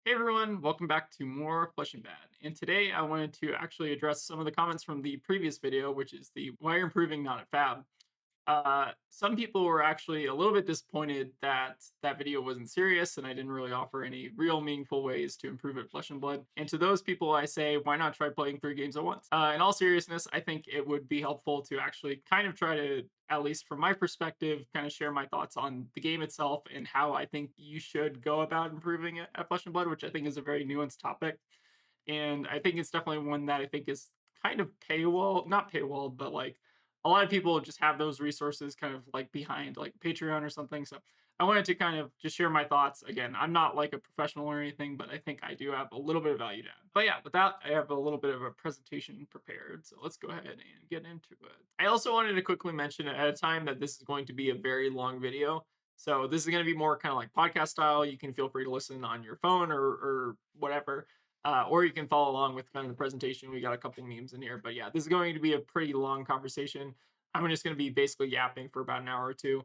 Hey everyone, welcome back to more Flesh and Bad. And today I wanted to actually address some of the comments from the previous video, which is the why you're improving not at Fab. Some people were actually a little bit disappointed that that video wasn't serious and I didn't really offer any real meaningful ways to improve at Flesh and Blood. And to those people, I say, why not try playing 3 games at once? In all seriousness, I think it would be helpful to actually kind of try to, at least from my perspective, kind of share my thoughts on the game itself and how I think you should go about improving it at Flesh and Blood, which I think is a very nuanced topic. And I think it's definitely one that I think is kind of paywall, not paywall, but like a lot of people just have those resources kind of like behind like Patreon or something. So I wanted to kind of just share my thoughts. Again, I'm not like a professional or anything, but I think I do have a little bit of value to add. But yeah, with that, I have a little bit of a presentation prepared. So let's go ahead and get into it. I also wanted to quickly mention ahead of time that this is going to be a very long video. So this is going to be more kind of like podcast style. You can feel free to listen on your phone or whatever, or you can follow along with kind of the presentation. We got a couple memes in here, but yeah, this is going to be a pretty long conversation. I'm just going to be basically yapping for about an hour or two.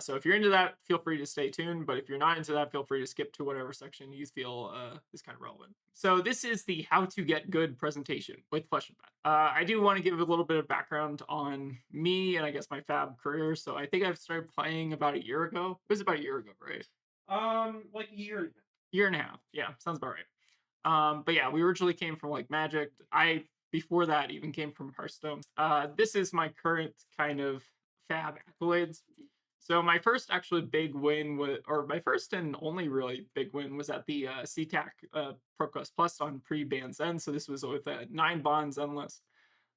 So if you're into that, feel free to stay tuned. But if you're not into that, feel free to skip to whatever section you feel is kind of relevant. So this is the how to get good presentation with Flesh and Bad. I do want to give a little bit of background on me and I guess my Fab career. So I think I've started playing about a year ago. It was about a year ago, right? Like a year. Year and a half. Yeah, sounds about right. But yeah, we originally came from like Magic. I before that even came from Hearthstone. This is my current kind of Fab accolades. So my first actually big win was, or my first and only really big win was at the CTAC ProQuest Plus on pre-ban Zen. So this was with a 9 bonds endless.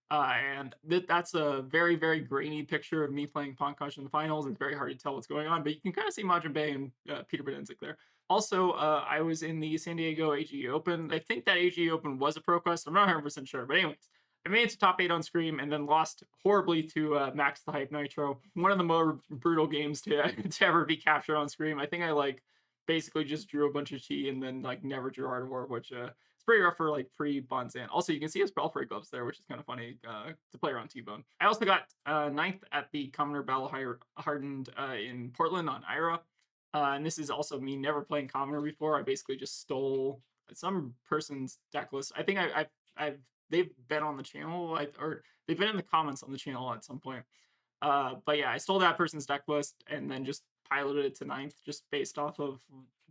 And that's a very, very grainy picture of me playing Pankaj in the finals. It's very hard to tell what's going on, but you can kind of see Majin Bay and Peter Bedenzik there. Also, I was in the San Diego AGE Open. I think that AGE Open was a pro quest. I'm not 100% sure, but anyways, I made it to top 8 on Scream and then lost horribly to Max the Hype Nitro. One of the more brutal games to, to ever be captured on Scream. I think I like basically just drew a bunch of chi and then like never drew Art of War, which it's pretty rough for like pre-Bonzan. Also, you can see his Belfry gloves there, which is kind of funny to play around T-Bone. I also got ninth at the Commoner Battle Hardened in Portland on Ira. And this is also me never playing Commoner before. I basically just stole some person's deck list. I think I've they've been on the channel, or they've been in the comments on the channel at some point. But yeah, I stole that person's deck list and then just piloted it to ninth just based off of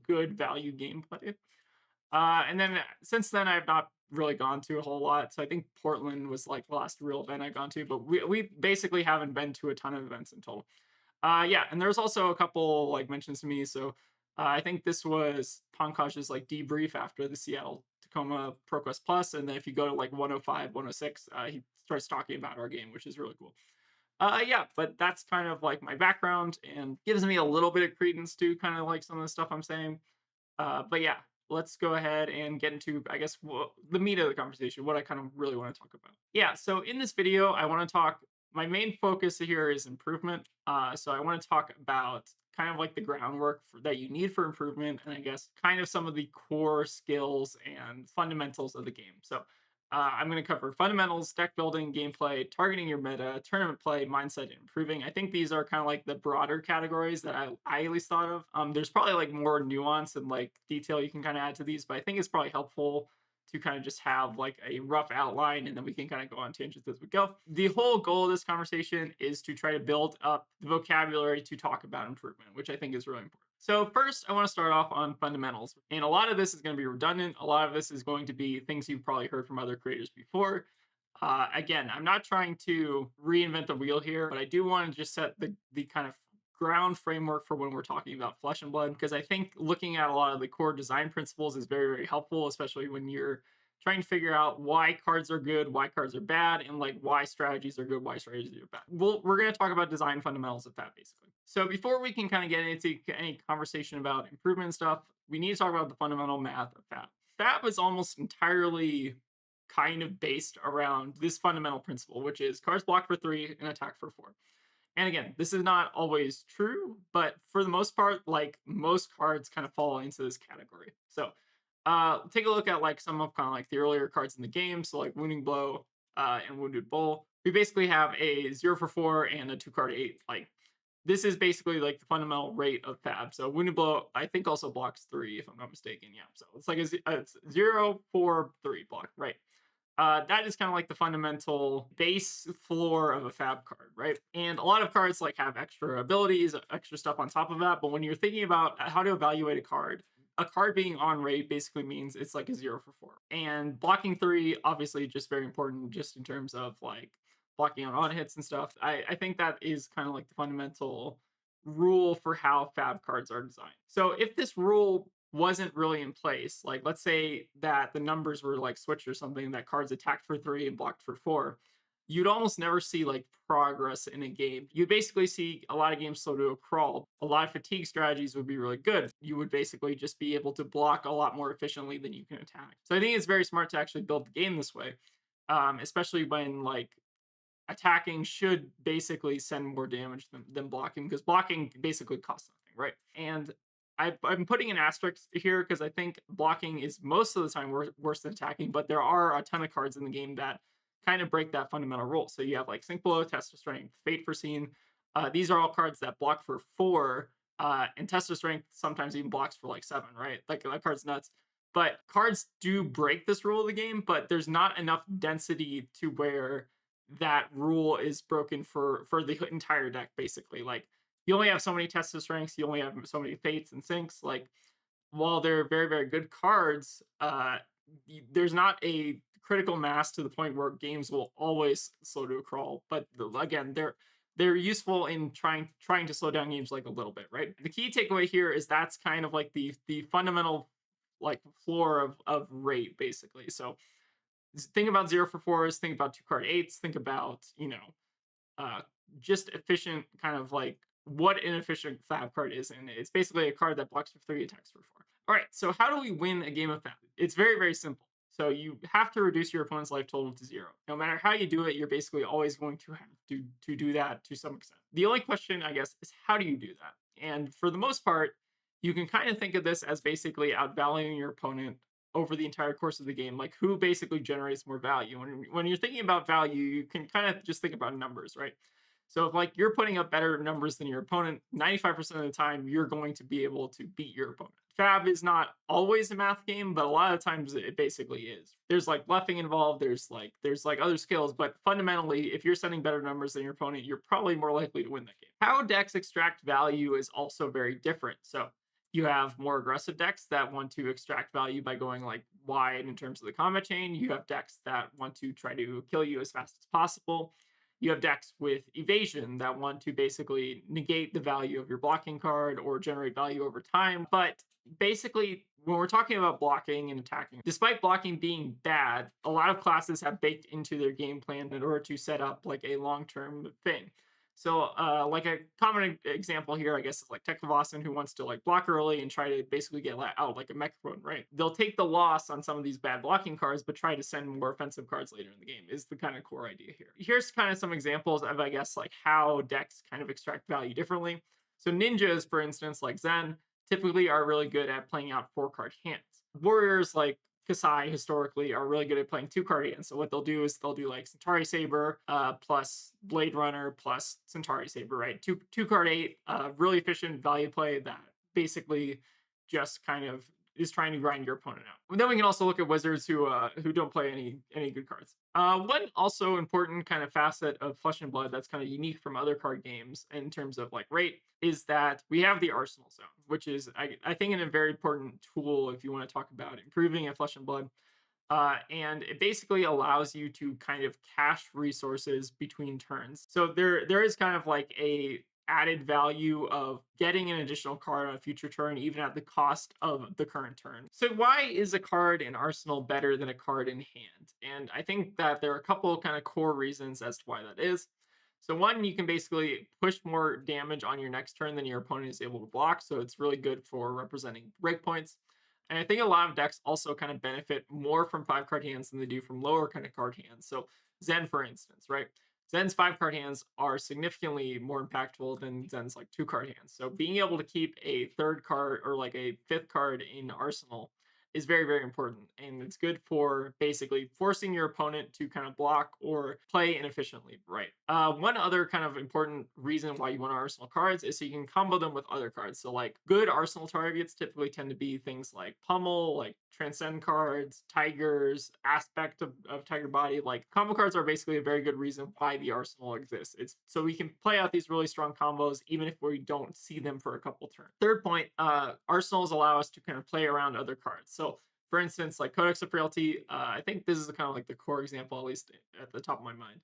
good value gameplay. And then since then, I've not really gone to a whole lot. So I think Portland was like the last real event I've gone to, but we basically haven't been to a ton of events in total. Yeah, and there's also a couple like mentions to me. So I think this was Pankaj's like debrief after the Seattle Tacoma ProQuest Plus, and then if you go to like 105, 106, he starts talking about our game, which is really cool. Yeah, but that's kind of like my background and gives me a little bit of credence to kind of like some of the stuff I'm saying. But yeah, let's go ahead and get into, I guess, the meat of the conversation, what I kind of really want to talk about. Yeah, so in this video, I want to talk, my main focus here is improvement. So I want to talk about kind of like the groundwork that you need for improvement, and I guess kind of some of the core skills and fundamentals of the game. So I'm going to cover fundamentals, deck building, gameplay, targeting your meta, tournament play, mindset, and improving. I think these are kind of like the broader categories that I at least thought of. There's probably like more nuance and like detail you can kind of add to these, but I think it's probably helpful to kind of just have like a rough outline and then we can kind of go on tangents as we go. The whole goal of this conversation is to try to build up the vocabulary to talk about improvement, which I think is really important. So first, I want to start off on fundamentals. And a lot of this is going to be redundant. A lot of this is going to be things you've probably heard from other creators before. Again, I'm not trying to reinvent the wheel here, but I do want to just set the kind of ground framework for when we're talking about Flesh and Blood, because I think looking at a lot of the core design principles is very, very helpful, especially when you're trying to figure out why cards are good, why cards are bad, and like why strategies are good, why strategies are bad. We're going to talk about design fundamentals of that basically. So before we can kind of get into any conversation about improvement and stuff, we need to talk about the fundamental math of FAB. FAB is almost entirely kind of based around this fundamental principle, which is cards block for 3 and attack for 4. And again, this is not always true, but for the most part, like most cards kind of fall into this category. So take a look at like some of kind of like the earlier cards in the game. So like Wounding Blow and Wounded Bull. We basically have a 0 for 4 and a 2 card 8. Like this is basically like the fundamental rate of fab. So wounded blow, I think also blocks 3 if I'm not mistaken. Yeah, so it's like it's 0, 4, 3 block, right? That is kind of like the fundamental base floor of a fab card, right? And a lot of cards like have extra abilities, extra stuff on top of that. But when you're thinking about how to evaluate a card being on rate basically means it's like a 0 for 4. And blocking 3, obviously, just very important, just in terms of like blocking on hits and stuff. I think that is kind of like the fundamental rule for how fab cards are designed. So if this rule wasn't really in place, like let's say that the numbers were like switched or something, that cards attacked for 3 and blocked for 4, you'd almost never see like progress in a game. You basically see a lot of games slow to a crawl. A lot of fatigue strategies would be really good. You would basically just be able to block a lot more efficiently than you can attack. So I think it's very smart to actually build the game this way, especially when like attacking should basically send more damage than blocking, because blocking basically costs nothing, right? And I'm putting an asterisk here because I think blocking is most of the time worse than attacking, but there are a ton of cards in the game that kind of break that fundamental rule. So you have like Sync Blow, Test of Strength, Fate Foreseen. These are all cards that block for 4, and Test of Strength sometimes even blocks for like 7, right? Like that card's nuts. But cards do break this rule of the game, but there's not enough density to where that rule is broken for the entire deck basically. Like you only have so many tests of strengths, you only have so many fates and sinks. Like while they're very very good cards, there's not a critical mass to the point where games will always slow to a crawl. But again, they're useful in trying to slow down games like a little bit, right? The key takeaway here is that's kind of like the fundamental like floor of rate basically. So think about 0 for 4s, think about 2 card 8s, think about, uh, just efficient kind of like what an efficient fab card is. And it's basically a card that blocks for 3, attacks for 4. All right, so how do we win a game of fab? It's very, very simple. So you have to reduce your opponent's life total to 0. No matter how you do it, you're basically always going to have to do that to some extent. The only question, I guess, is how do you do that? And for the most part, you can kind of think of this as basically outvaluing your opponent over the entire course of the game, like who basically generates more value. When you're thinking about value, you can kind of just think about numbers, right? So if like you're putting up better numbers than your opponent, 95% of the time you're going to be able to beat your opponent. Fab is not always a math game, but a lot of times it basically is. There's like bluffing involved, there's like other skills, but fundamentally, if you're setting better numbers than your opponent, you're probably more likely to win that game. How decks extract value is also very different. So you have more aggressive decks that want to extract value by going like wide in terms of the combat chain. You have decks that want to try to kill you as fast as possible. You have decks with evasion that want to basically negate the value of your blocking card or generate value over time. But basically, when we're talking about blocking and attacking, despite blocking being bad, a lot of classes have baked into their game plan in order to set up like a long term thing. So, like a common example here, I guess, is like Tekavasan, who wants to like block early and try to basically get out like a mech run, right? They'll take the loss on some of these bad blocking cards, but try to send more offensive cards later in the game. Is the kind of core idea here. Here's kind of some examples of, I guess, like how decks kind of extract value differently. So ninjas, for instance, like Zen, typically are really good at playing out 4 card hands. Warriors like Kasai historically are really good at playing 2 card hands. So what they'll do is they'll do like Centauri Saber plus Blade Runner plus Centauri Saber, right? Two card 8, really efficient value play that basically just kind of is trying to grind your opponent out. And then we can also look at wizards who don't play any good cards. One also important kind of facet of Flesh and Blood that's kind of unique from other card games in terms of like rate is that we have the Arsenal Zone, which is I think a very important tool if you want to talk about improving at Flesh and Blood. And it basically allows you to kind of cache resources between turns. So there is kind of like a added value of getting an additional card on a future turn, even at the cost of the current turn. So why is a card in Arsenal better than a card in hand? And I think that there are a couple kind of core reasons as to why that is. So one, you can basically push more damage on your next turn than your opponent is able to block. So it's really good for representing breakpoints. And I think a lot of decks also kind of benefit more from 5 card hands than they do from lower kind of card hands. So Zen, for instance, right? Zen's 5 card hands are significantly more impactful than Zen's like 2 card hands. So being able to keep a third card or like a fifth card in Arsenal is very, very important. And it's good for basically forcing your opponent to kind of block or play inefficiently, right? One other kind of important reason why you want to arsenal cards is so you can combo them with other cards. So, like, good arsenal targets typically tend to be things like Pummel, like Transcend cards, Tigers, Aspect of Tiger Body. Like, combo cards are basically a very good reason why the arsenal exists. It's so we can play out these really strong combos even if we don't see them for a couple turns. Third point, arsenals allow us to kind of play around other cards. So, for instance, like Codex of Frailty, I think this is kind of like the core example, at least at the top of my mind.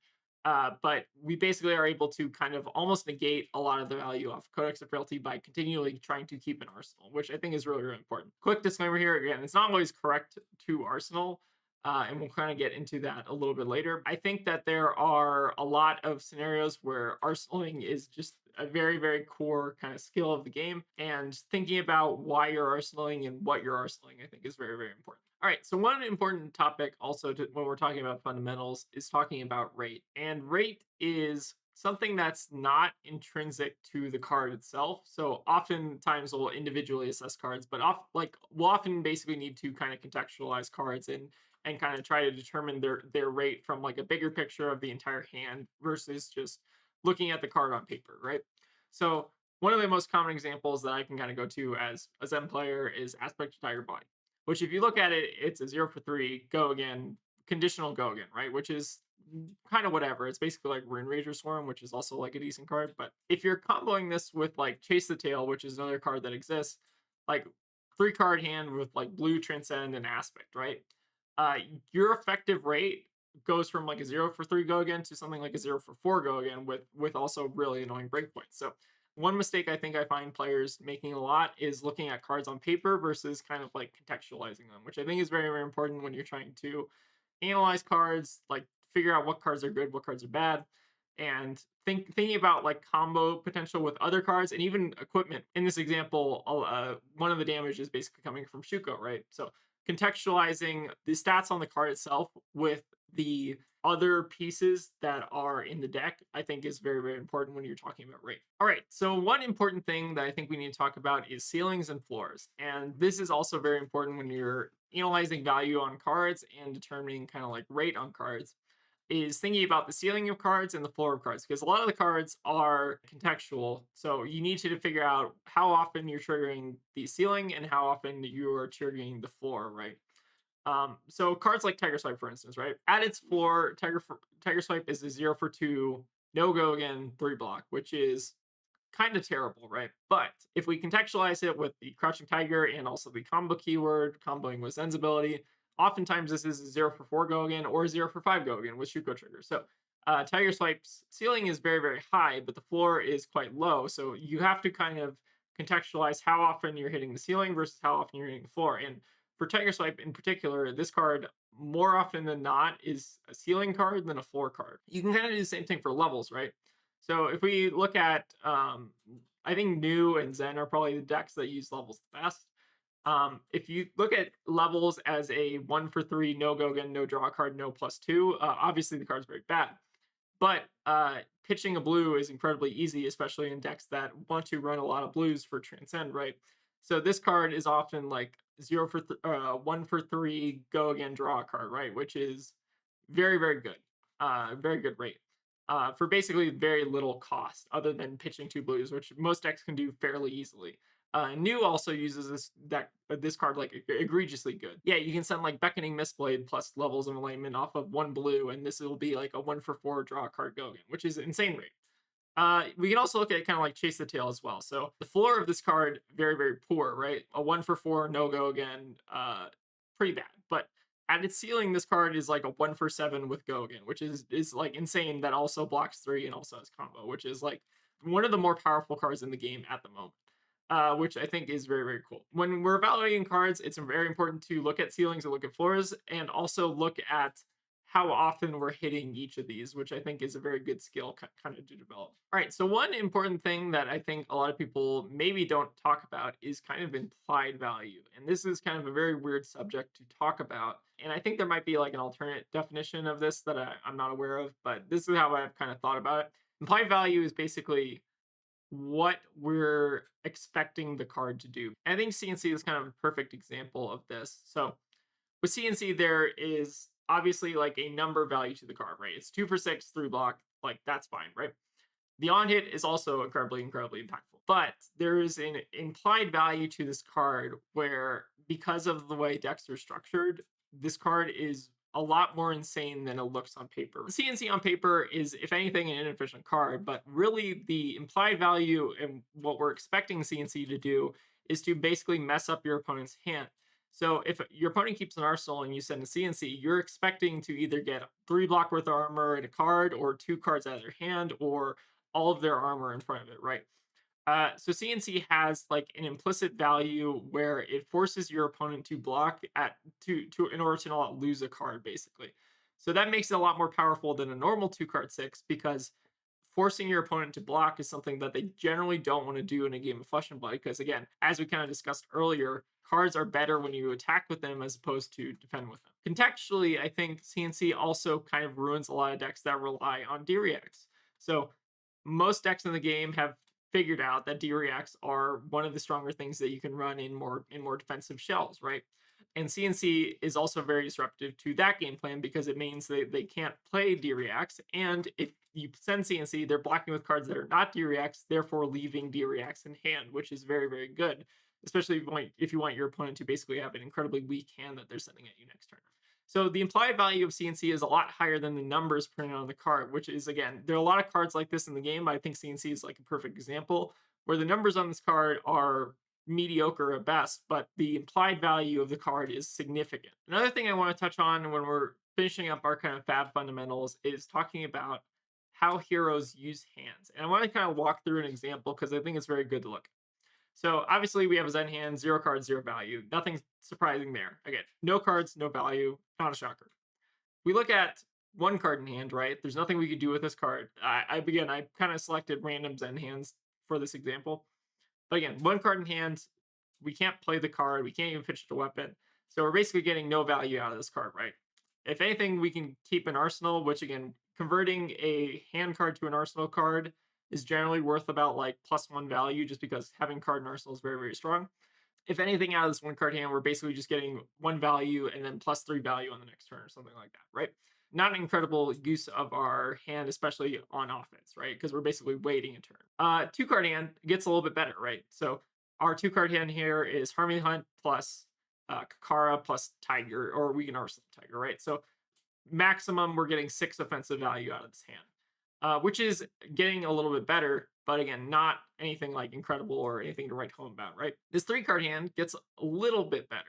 But we basically are able to kind of almost negate a lot of the value of Codex of Frailty by continually trying to keep an arsenal, which I think is really, really important. Quick disclaimer here again, it's not always correct to arsenal, and we'll kind of get into that a little bit later. I think that there are a lot of scenarios where arsenaling is just a very, very core kind of skill of the game, and thinking about why you're arsenaling and what you're arsenaling, I think, is very, very important. All right, so one important topic also when we're talking about fundamentals is talking about rate. And rate is something that's not intrinsic to the card itself. So oftentimes we'll individually assess cards, but we'll often basically need to kind of contextualize cards and kind of try to determine their rate from like a bigger picture of the entire hand versus just looking at the card on paper, right? So one of the most common examples that I can kind of go to as a Zen player is Aspect of Tiger Body, which if you look at it, it's a 0 for 3, go again, conditional go again, right? Which is kind of whatever. It's basically like Rune Rager Swarm, which is also like a decent card. But if you're comboing this with like Chase the Tail, which is another card that exists, like 3 card hand with like blue Transcend and Aspect, right? Uh, your effective rate goes from like a 0 for 3 go again to something like a 0 for 4 go again with also really annoying breakpoints. So one mistake I think I find players making a lot is looking at cards on paper versus kind of like contextualizing them, which I think is very, very important when you're trying to analyze cards, like figure out what cards are good, what cards are bad, and thinking about like combo potential with other cards and even equipment. In this example, one of the damage is basically coming from Shuko, right? So contextualizing the stats on the card itself with the other pieces that are in the deck, I think is very, very important when you're talking about rate. All right, so one important thing that I think we need to talk about is ceilings and floors. And this is also very important when you're analyzing value on cards and determining kind of like rate on cards, is thinking about the ceiling of cards and the floor of cards, because a lot of the cards are contextual. So you need to figure out how often you're triggering the ceiling and how often you are triggering the floor, right? So cards like Tiger Swipe, for instance, right? At its floor, Tiger Swipe is a 0 for 2, no go again, 3 block, which is kind of terrible, right? But if we contextualize it with the Crouching Tiger and also the combo keyword, comboing with Zen's ability, oftentimes this is a 0 for 4 go again or a 0 for 5 go again with Shuko trigger. So Tiger Swipe's ceiling is very, very high, but the floor is quite low. So you have to kind of contextualize how often you're hitting the ceiling versus how often you're hitting the floor. And for Tiger Swipe in particular, this card more often than not is a ceiling card than a floor card. You can kind of do the same thing for levels, right? So if we look at, I think New and Zen are probably the decks that use levels the best. If you look at levels as a 1 for 3, no go again, no draw card, no +2, obviously the card's very bad. But pitching a blue is incredibly easy, especially in decks that want to run a lot of blues for Transcend, right? So this card is often like 1 for 3, go again, draw a card, right? Which is very, very good. Very good rate. For basically very little cost, other than pitching 2 blues, which most decks can do fairly easily. New also uses this card like egregiously good. Yeah, you can send like Beckoning Mistblade plus levels of alignment off of 1 blue, and this will be like a 1 for 4 draw a card go again, which is insane rate. We can also look at kind of like Chase the Tail as well. So the floor of this card, very, very poor, right? A 1 for 4, no go again, pretty bad. But at its ceiling, this card is like a 1 for 7 with go again, which is like insane. That also blocks 3 and also has combo, which is like one of the more powerful cards in the game at the moment. Which I think is very, very cool. When we're evaluating cards, it's very important to look at ceilings and look at floors, and also look at how often we're hitting each of these, which I think is a very good skill kind of to develop. All right, so one important thing that I think a lot of people maybe don't talk about is kind of implied value. And this is kind of a very weird subject to talk about. And I think there might be like an alternate definition of this that I'm not aware of, but this is how I've kind of thought about it. Implied value is basically what we're expecting the card to do. And I think CNC is kind of a perfect example of this. So with CNC, there is obviously like a number value to the card, right? It's 2 for 6, 3 block, like that's fine, right? The on hit is also incredibly, incredibly impactful. But there is an implied value to this card where, because of the way decks are structured, this card is a lot more insane than it looks on paper. CNC on paper is, if anything, an inefficient card, but really the implied value and what we're expecting CNC to do is to basically mess up your opponent's hand. So if your opponent keeps an arsenal and you send a CNC, you're expecting to either get 3 block worth of armor in a card, or 2 cards out of their hand, or all of their armor in front of it, right? So CNC has like an implicit value where it forces your opponent to block at to in order to not lose a card, basically. So that makes it a lot more powerful than a normal 2 card 6, because forcing your opponent to block is something that they generally don't want to do in a game of Flesh and Blood. Because again, as we kind of discussed earlier, cards are better when you attack with them as opposed to defend with them. Contextually, I think CNC also kind of ruins a lot of decks that rely on D-Reacts. So most decks in the game have figured out that D-Reacts are one of the stronger things that you can run in more defensive shells, right? And CNC is also very disruptive to that game plan because it means they can't play D-Reacts. And if you send CNC, they're blocking with cards that are not D-Reacts, therefore leaving D-Reacts in hand, which is very, very good, especially if you want your opponent to basically have an incredibly weak hand that they're sending at you next turn. So the implied value of CNC is a lot higher than the numbers printed on the card, which is, again, there are a lot of cards like this in the game, but I think CNC is like a perfect example where the numbers on this card are mediocre at best, but the implied value of the card is significant. Another thing I want to touch on when we're finishing up our kind of fab fundamentals is talking about how heroes use hands. And I want to kind of walk through an example because I think it's very good to look at. So obviously we have a Zen hand, 0 cards, 0 value. Nothing surprising there. Again, no cards, no value, not a shocker. We look at 1 card in hand, right? There's nothing we could do with this card. I kind of selected random Zen hands for this example. But again, 1 card in hand, we can't play the card. We can't even pitch it a weapon. So we're basically getting no value out of this card, right? If anything, we can keep an arsenal, which again, converting a hand card to an arsenal card is generally worth about like +1 value, just because having card in arsenal is very, very strong. If anything, out of this 1 card hand, we're basically just getting 1 value and then +3 value on the next turn or something like that, right? Not an incredible use of our hand, especially on offense, right? Because we're basically waiting a turn. 2 card hand gets a little bit better, right? So our 2 card hand here is Harmony Hunt plus Kakara plus Tiger, or we can Arsenal Tiger, right? So maximum, we're getting 6 offensive value out of this hand, which is getting a little bit better, but again, not anything like incredible or anything to write home about, right? This 3 card hand gets a little bit better.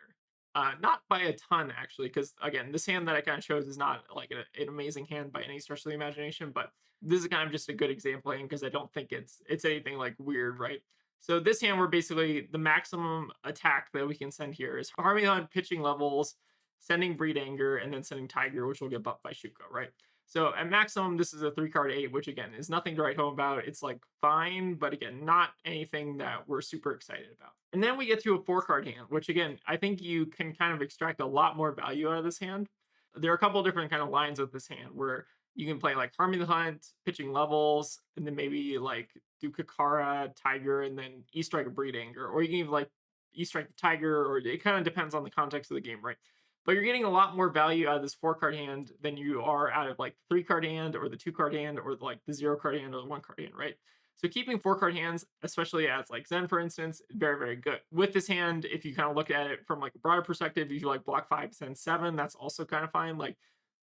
Not by a ton, actually, because again, this hand that I kind of chose is not like an amazing hand by any stretch of the imagination, but this is kind of just a good example hand because I don't think it's anything like weird, right? So this hand, we're basically the maximum attack that we can send here is Harmony Hunt, pitching levels, sending Breed Anger, and then sending Tiger, which will get buffed by Shuko, right? So at maximum, this is a 3 card 8, which again is nothing to write home about. It's like fine, but again, not anything that we're super excited about. And then we get to a 4 card hand, which again, I think you can kind of extract a lot more value out of this hand. There are a couple different kind of lines with this hand where you can play like Harmony the Hunt, pitching levels, and then maybe like do Kakara, Tiger, and then E-Strike a Breed Anger. Or you can even like E-Strike the Tiger, or it kind of depends on the context of the game, right? But you're getting a lot more value out of this 4 card hand than you are out of like the 3 card hand or the 2 card hand or like the 0 card hand or the 1 card hand, right? So keeping 4 card hands, especially as like Zen, for instance, very, very good. With this hand, if you kind of look at it from like a broader perspective, if you like block 5, send 7, that's also kind of fine. Like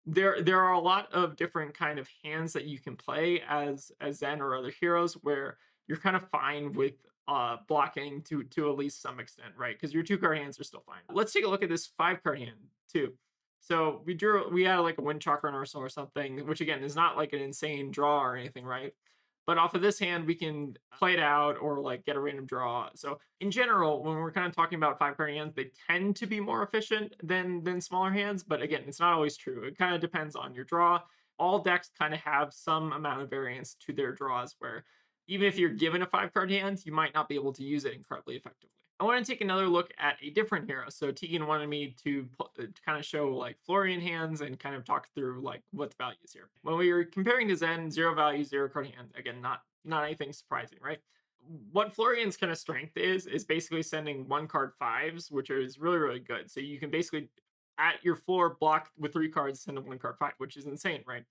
there are a lot of different kind of hands that you can play as Zen or other heroes where you're kind of fine with blocking to at least some extent, right? Because your 2 card hands are still fine. Let's take a look at this 5 card hand too. So we had like a Wind Chakra in Arsenal or something, which again is not like an insane draw or anything, right? But off of this hand, we can play it out or like get a random draw. So in general, when we're kind of talking about 5 card hands, they tend to be more efficient than smaller hands. But again, it's not always true. It kind of depends on your draw. All decks kind of have some amount of variance to their draws where even if you're given a 5 card hand, you might not be able to use it incredibly effectively. I want to take another look at a different hero. So Tegan wanted me to kind of show like Florian hands and kind of talk through like what the value is here. When we were comparing to Zen, 0 value, 0 card hand, again, not anything surprising, right? what Florian's kind of strength is basically sending one card fives, which is really really good. So you can basically at your floor block with three cards, send a one card five, which is insane, right?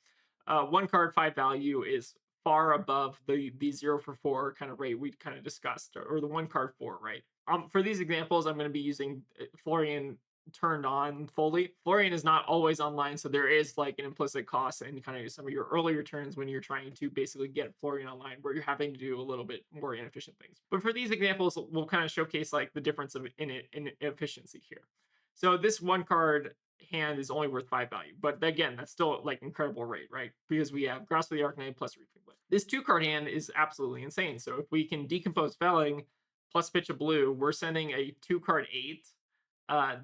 One card five value is far above the 0 for 4 kind of rate we kind of discussed, or the one card four, right? For these examples, I'm going to be using Florian turned on fully. Florian is not always online, so there is like an implicit cost in kind of some of your earlier turns when you're trying to basically get Florian online, where you're having to do a little bit more inefficient things. But for these examples, we'll kind of showcase like the difference of in efficiency here. So this one card hand is only worth 5 value, but again, that's still like incredible rate, right? Because we have Grasp of the Arcanine plus Reaping Blade. This 2 card hand is absolutely insane. So if we can decompose Felling plus pitch a blue, we're sending a 2 card 8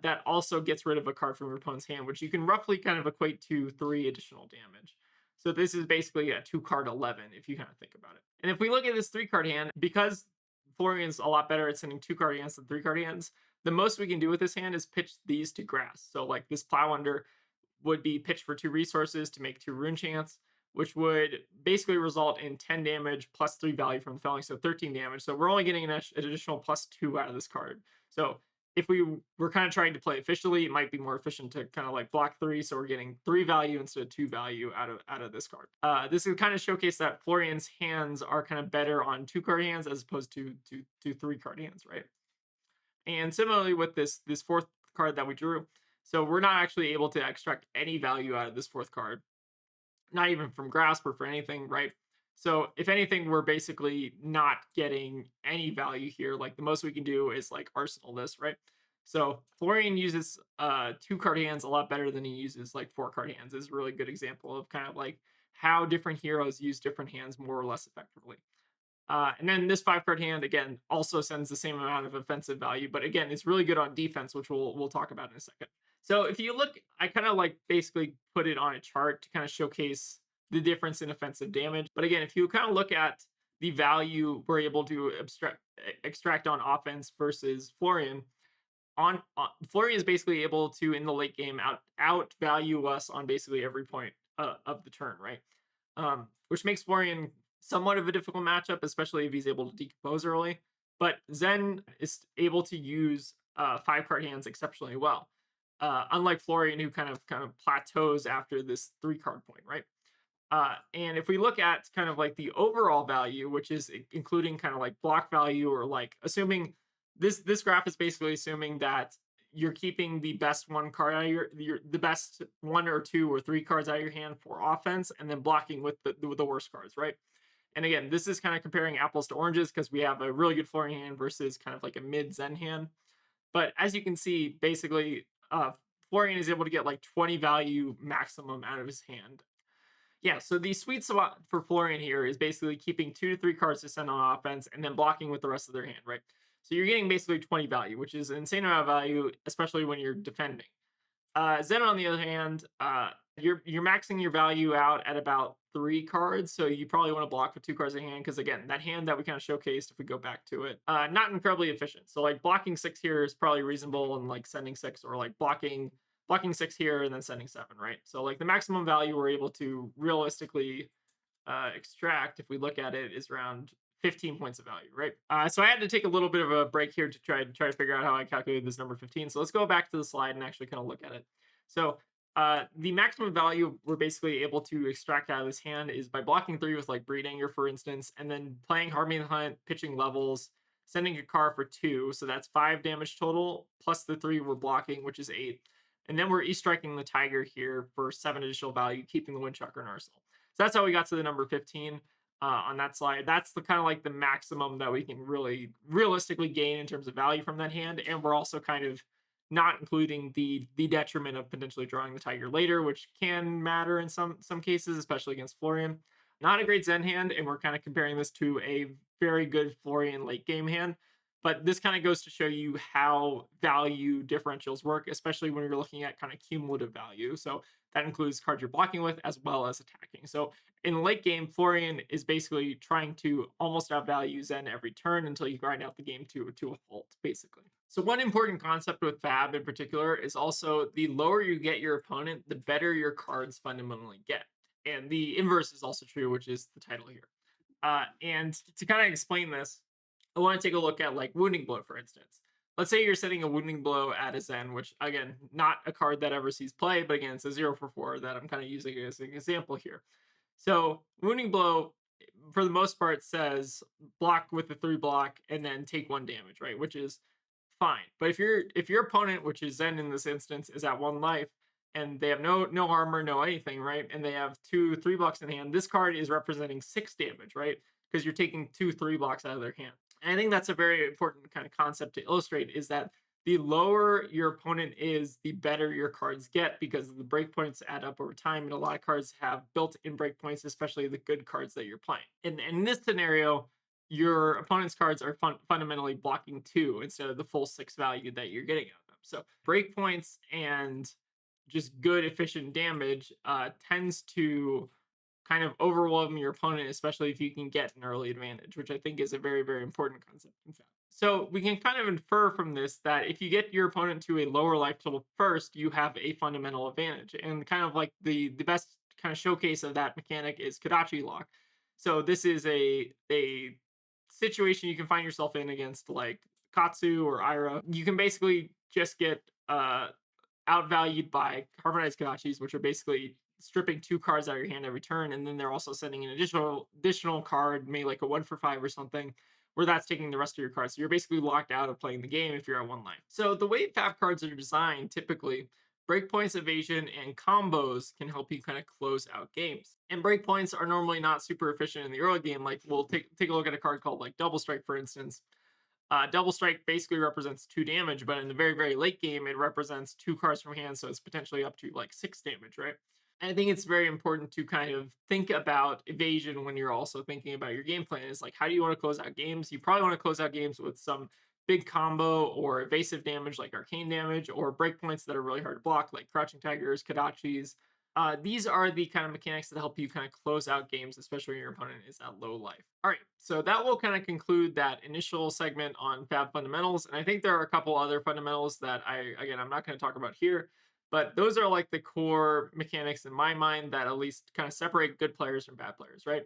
that also gets rid of a card from your opponent's hand, which you can roughly kind of equate to 3 additional damage. So this is basically a 2 card 11 if you kind of think about it. And if we look at this 3 card hand, because Florian's a lot better at sending 2 card hands than 3 card hands, the most we can do with this hand is pitch these to grass. So like this Plow Under would be pitched for 2 resources to make 2 rune chants, which would basically result in 10 damage plus 3 value from the felling, so 13 damage. So we're only getting an additional +2 out of this card. So if we were kind of trying to play efficiently, it might be more efficient to kind of like block 3, so we're getting 3 value instead of 2 value out of this card. This is kind of showcase that Florian's hands are kind of better on 2 card hands as opposed to 3 card hands, right? And similarly with this fourth card that we drew, so we're not actually able to extract any value out of this fourth card, not even from grasp or for anything, right? So if anything, we're basically not getting any value here. Like the most we can do is like arsenal this, right? So Florian uses 2 card hands a lot better than he uses like 4 card hands. Is a really good example of kind of like how different heroes use different hands more or less effectively. And then this 5 card hand again also sends the same amount of offensive value, but again, it's really good on defense, which we'll talk about in a second. So if you look, I kind of like basically put it on a chart to kind of showcase the difference in offensive damage. But again, if you kind of look at the value we're able to extract on offense versus Florian, on Florian is basically able to in the late game out value us on basically every point of the turn, right? Which makes Florian somewhat of a difficult matchup, especially if he's able to decompose early. But Zen is able to use 5 card hands exceptionally well, unlike Florian, who kind of plateaus after this 3 card point, right? And if we look at kind of like the overall value, which is including kind of like block value or like assuming this graph is basically assuming that you're keeping the best one card out of the best 1 or 2 or 3 cards out of your hand for offense, and then blocking with the worst cards, right? And again, this is kind of comparing apples to oranges because we have a really good Florian hand versus kind of like a mid Zen hand. But as you can see, basically, Florian is able to get like 20 value maximum out of his hand. Yeah, so the sweet spot for Florian here is basically keeping 2 to 3 cards to send on offense and then blocking with the rest of their hand, right? So you're getting basically 20 value, which is an insane amount of value, especially when you're defending. Zen, on the other hand, you're maxing your value out at about 3 cards, so you probably want to block with 2 cards in hand because again, that hand that we kind of showcased, if we go back to it, not incredibly efficient. So like blocking 6 here is probably reasonable, and like sending 6 or like blocking 6 here and then sending 7, right? So like the maximum value we're able to realistically extract, if we look at it, is around 15 points of value, right? So I had to take a little bit of a break here to try to figure out how I calculated this number 15. So let's go back to the slide and actually kind of look at it. So the maximum value we're basically able to extract out of this hand is by blocking 3 with like Breed Anger, for instance, and then playing Harmony Hunt, pitching levels, sending a car for 2. So that's 5 damage total, plus the 3 we're blocking, which is 8. And then we're E-striking the Tiger here for 7 additional value, keeping the Windchakra in arsenal. So that's how we got to the number 15 on that slide. That's the kind of like the maximum that we can really realistically gain in terms of value from that hand. And we're also kind of not including the detriment of potentially drawing the Tiger later, which can matter in some cases, especially against Florian. Not a great Zen hand, and we're kind of comparing this to a very good Florian late game hand. But this kind of goes to show you how value differentials work, especially when you're looking at kind of cumulative value. So that includes cards you're blocking with as well as attacking. So in late game, Florian is basically trying to almost outvalue Zen every turn until you grind out the game to a halt, basically. So one important concept with Fab in particular is also the lower you get your opponent, the better your cards fundamentally get. And the inverse is also true, which is the title here. And to kind of explain this, I want to take a look at like Wounding Blow, for instance. Let's say you're setting a Wounding Blow at a Zen, which again, not a card that ever sees play, but again, it's a 0 for 4 that I'm kind of using as an example here. So Wounding Blow, for the most part, says block with the 3 block and then take 1 damage, right? Which is fine. But if your opponent, which is Zen in this instance, is at 1 life and they have no armor, no anything, right? And they have 2 3 blocks in hand, this card is representing 6 damage, right? Because you're taking 2 3 blocks out of their hand. And I think that's a very important kind of concept to illustrate is that the lower your opponent is, the better your cards get because the breakpoints add up over time. And a lot of cards have built in breakpoints, especially the good cards that you're playing. And in this scenario, your opponent's cards are fundamentally blocking 2 instead of the full 6 value that you're getting out of them. So breakpoints and just good efficient damage tends to kind of overwhelm your opponent, especially if you can get an early advantage, which I think is a very, very important concept, in fact. So we can kind of infer from this that if you get your opponent to a lower life total first, you have a fundamental advantage. And kind of like the best kind of showcase of that mechanic is Kadachi lock. So this is a situation you can find yourself in against like Katsu or Ira. You can basically just get outvalued by harmonized Kadachis, which are basically stripping 2 cards out of your hand every turn, and then they're also sending an additional card, maybe like a 1 for 5 or something, where that's taking the rest of your cards. So you're basically locked out of playing the game if you're at 1 life. So the way FAB cards are designed, typically, breakpoints, evasion, and combos can help you kind of close out games. And breakpoints are normally not super efficient in the early game. Like we'll take a look at a card called like Double Strike, for instance. Double Strike basically represents 2 damage, but in the very, very late game, it represents 2 cards from hand, so it's potentially up to like 6 damage, right? And I think it's very important to kind of think about evasion when you're also thinking about your game plan. Is like, how do you want to close out games? You probably want to close out games with some big combo or evasive damage like arcane damage, or breakpoints that are really hard to block like crouching tigers, kadachis. These are the kind of mechanics that help you kind of close out games, especially when your opponent is at low life. All right, so that will kind of conclude that initial segment on Fab fundamentals. And I think there are a couple other fundamentals that I'm not going to talk about here, but those are like the core mechanics in my mind that at least kind of separate good players from bad players, right?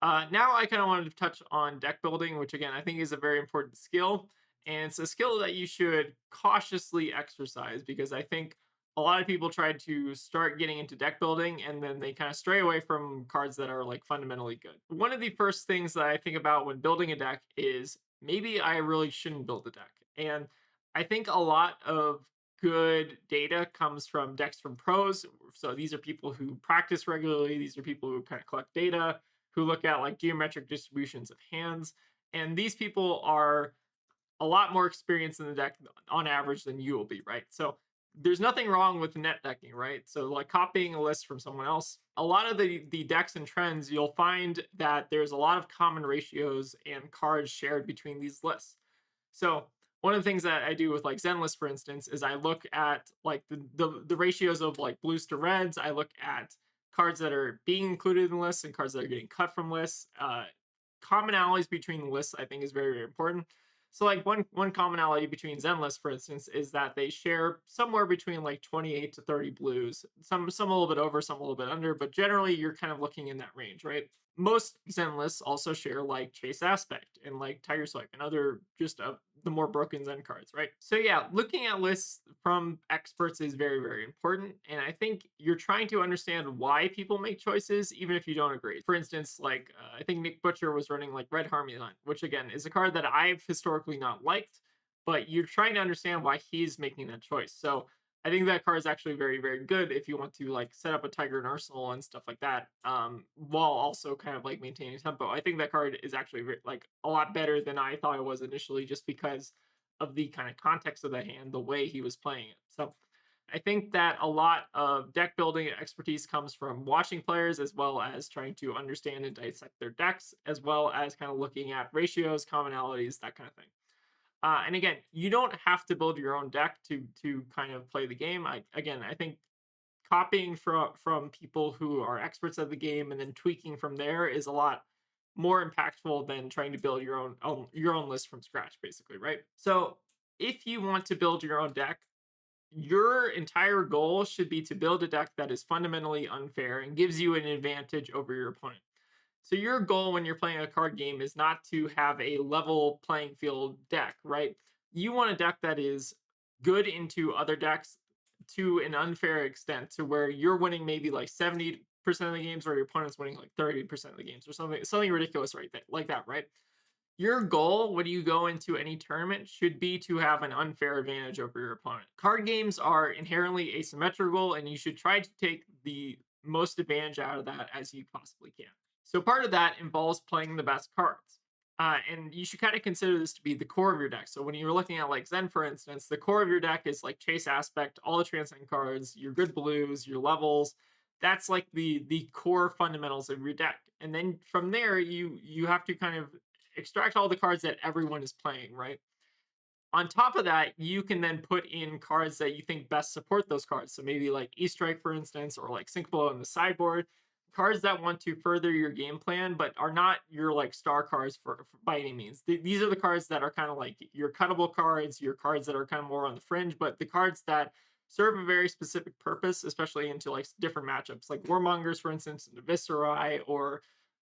Now I kind of wanted to touch on deck building, which again I think is a very important skill, and it's a skill that you should cautiously exercise because I think a lot of people try to start getting into deck building and then they kind of stray away from cards that are like fundamentally good. One of the first things that I think about when building a deck is maybe I really shouldn't build a deck, and I think a lot of good data comes from decks from pros. So these are people who practice regularly. These are people who kind of collect data, who look at like geometric distributions of hands. And these people are a lot more experienced in the deck on average than you will be, right? So there's nothing wrong with net decking, right? So like copying a list from someone else, a lot of the decks and trends, you'll find that there's a lot of common ratios and cards shared between these lists. So one of the things that I do with like Zenlist, for instance, is I look at like the ratios of like blues to reds. I look at cards that are being included in lists and cards that are getting cut from lists. Commonalities between the lists, I think, is very, very important. So like one commonality between Zen lists, for instance, is that they share somewhere between like 28 to 30 blues. Some a little bit over, some a little bit under, but generally you're kind of looking in that range, right? Most Zen lists also share like Chase Aspect and like Tiger Swipe and other just the more broken Zen cards, right? So yeah, looking at lists from experts is very, very important. And I think you're trying to understand why people make choices, even if you don't agree. For instance, like I think Nick Butcher was running like Red Harmony Hunt, which again is a card that I've historically not liked, but you're trying to understand why he's making that choice. So I think that card is actually very, very good if you want to like set up a Tiger and Arsenal and stuff like that, while also kind of like maintaining tempo. I think that card is actually like a lot better than I thought it was initially, just because of the kind of context of the hand, the way he was playing it. So I think that a lot of deck building expertise comes from watching players as well as trying to understand and dissect their decks, as well as kind of looking at ratios, commonalities, that kind of thing. And again, you don't have to build your own deck to kind of play the game. I think copying from people who are experts at the game and then tweaking from there is a lot more impactful than trying to build your own list from scratch, basically, right? So if you want to build your own deck, your entire goal should be to build a deck that is fundamentally unfair and gives you an advantage over your opponent. So your goal when you're playing a card game is not to have a level playing field deck, right? You want a deck that is good into other decks to an unfair extent to where you're winning maybe like 70% of the games or your opponent's winning like 30% of the games or something ridiculous right there, like that, right? Your goal when you go into any tournament should be to have an unfair advantage over your opponent. Card games are inherently asymmetrical, and you should try to take the most advantage out of that as you possibly can. So, part of that involves playing the best cards. And you should kind of consider this to be the core of your deck. So, when you're looking at like Zen, for instance, the core of your deck is like Chase Aspect, all the Transcend cards, your good blues, your levels. That's like the core fundamentals of your deck. And then from there, you have to kind of extract all the cards that everyone is playing, right? On top of that, you can then put in cards that you think best support those cards. So maybe like E-Strike, for instance, or like Sync Below on the sideboard. Cards that want to further your game plan, but are not your like star cards for by any means. These are the cards that are kind of like your cuttable cards, your cards that are kind of more on the fringe, but the cards that serve a very specific purpose, especially into like different matchups, like Warmongers, for instance, into Viscerai, or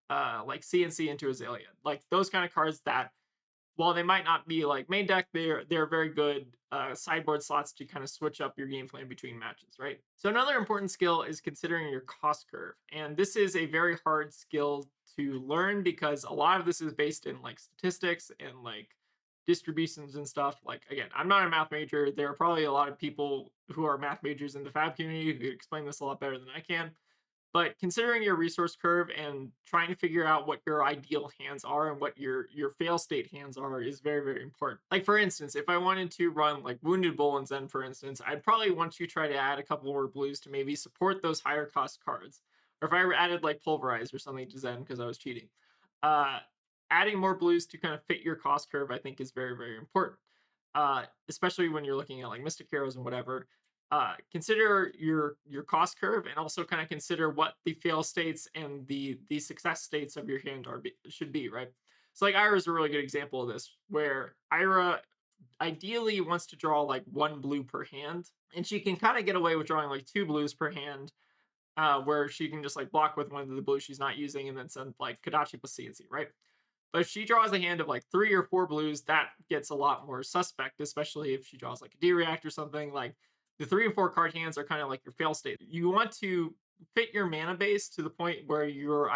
like CNC into Azalea. Like those kind of cards that while they might not be like main deck, they're very good sideboard slots to kind of switch up your game plan between matches, right? So another important skill is considering your cost curve, and this is a very hard skill to learn because a lot of this is based in like statistics and like distributions and stuff. Like again, I'm not a math major. There are probably a lot of people who are math majors in the Fab community who could explain this a lot better than I can. But considering your resource curve and trying to figure out what your ideal hands are and what your fail state hands are is very, very important. Like for instance, if I wanted to run like Wounded Bull and Zen, for instance, I'd probably want to try to add a couple more blues to maybe support those higher cost cards. Or if I added like Pulverize or something to Zen because I was cheating. Uh, Adding more blues to kind of fit your cost curve, I think, is very, very important. Especially when you're looking at like Mystic Heroes and whatever. Consider your cost curve and also kind of consider what the fail states and the success states of your hand should be, right? So like Ira is a really good example of this, where Ira ideally wants to draw like one blue per hand, and she can kind of get away with drawing like two blues per hand, where she can just like block with one of the blues she's not using and then send like Kadachi plus CNC, right? But if she draws a hand of like three or four blues, that gets a lot more suspect, especially if she draws like a D-React or something. Like the 3 and 4 card hands are kind of like your fail state. You want to fit your mana base to the point where you're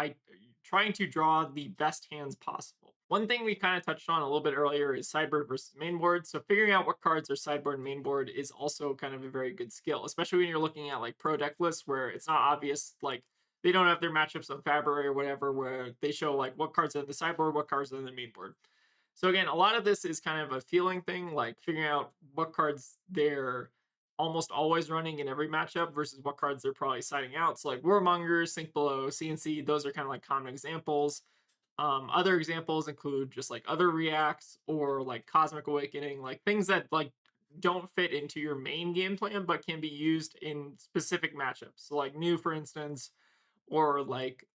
trying to draw the best hands possible. One thing we kind of touched on a little bit earlier is sideboard versus mainboard. So figuring out what cards are sideboard and mainboard is also kind of a very good skill, especially when you're looking at like pro deck lists where it's not obvious, like they don't have their matchups on Fabry or whatever, where they show like what cards are in the sideboard, what cards are in the main board. So again, a lot of this is kind of a feeling thing, like figuring out what cards they're almost always running in every matchup versus what cards they're probably siding out. So like Warmongers, Sink Below, CNC, those are kind of like common examples. Other examples include just like other reacts or like Cosmic Awakening, like things that like don't fit into your main game plan but can be used in specific matchups. So like New, for instance, or like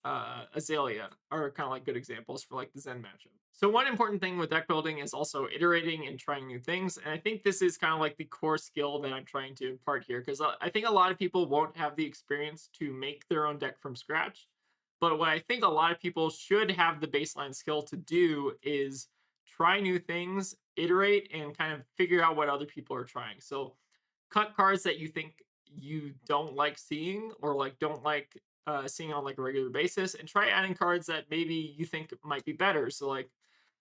Azalea are kind of like good examples for like the Zen matchup. So one important thing with deck building is also iterating and trying new things. And I think this is kind of like the core skill that I'm trying to impart here because I think a lot of people won't have the experience to make their own deck from scratch. But what I think a lot of people should have the baseline skill to do is try new things, iterate, and kind of figure out what other people are trying. So cut cards that you think you don't like seeing or like don't like seeing on like a regular basis, and try adding cards that maybe you think might be better. So like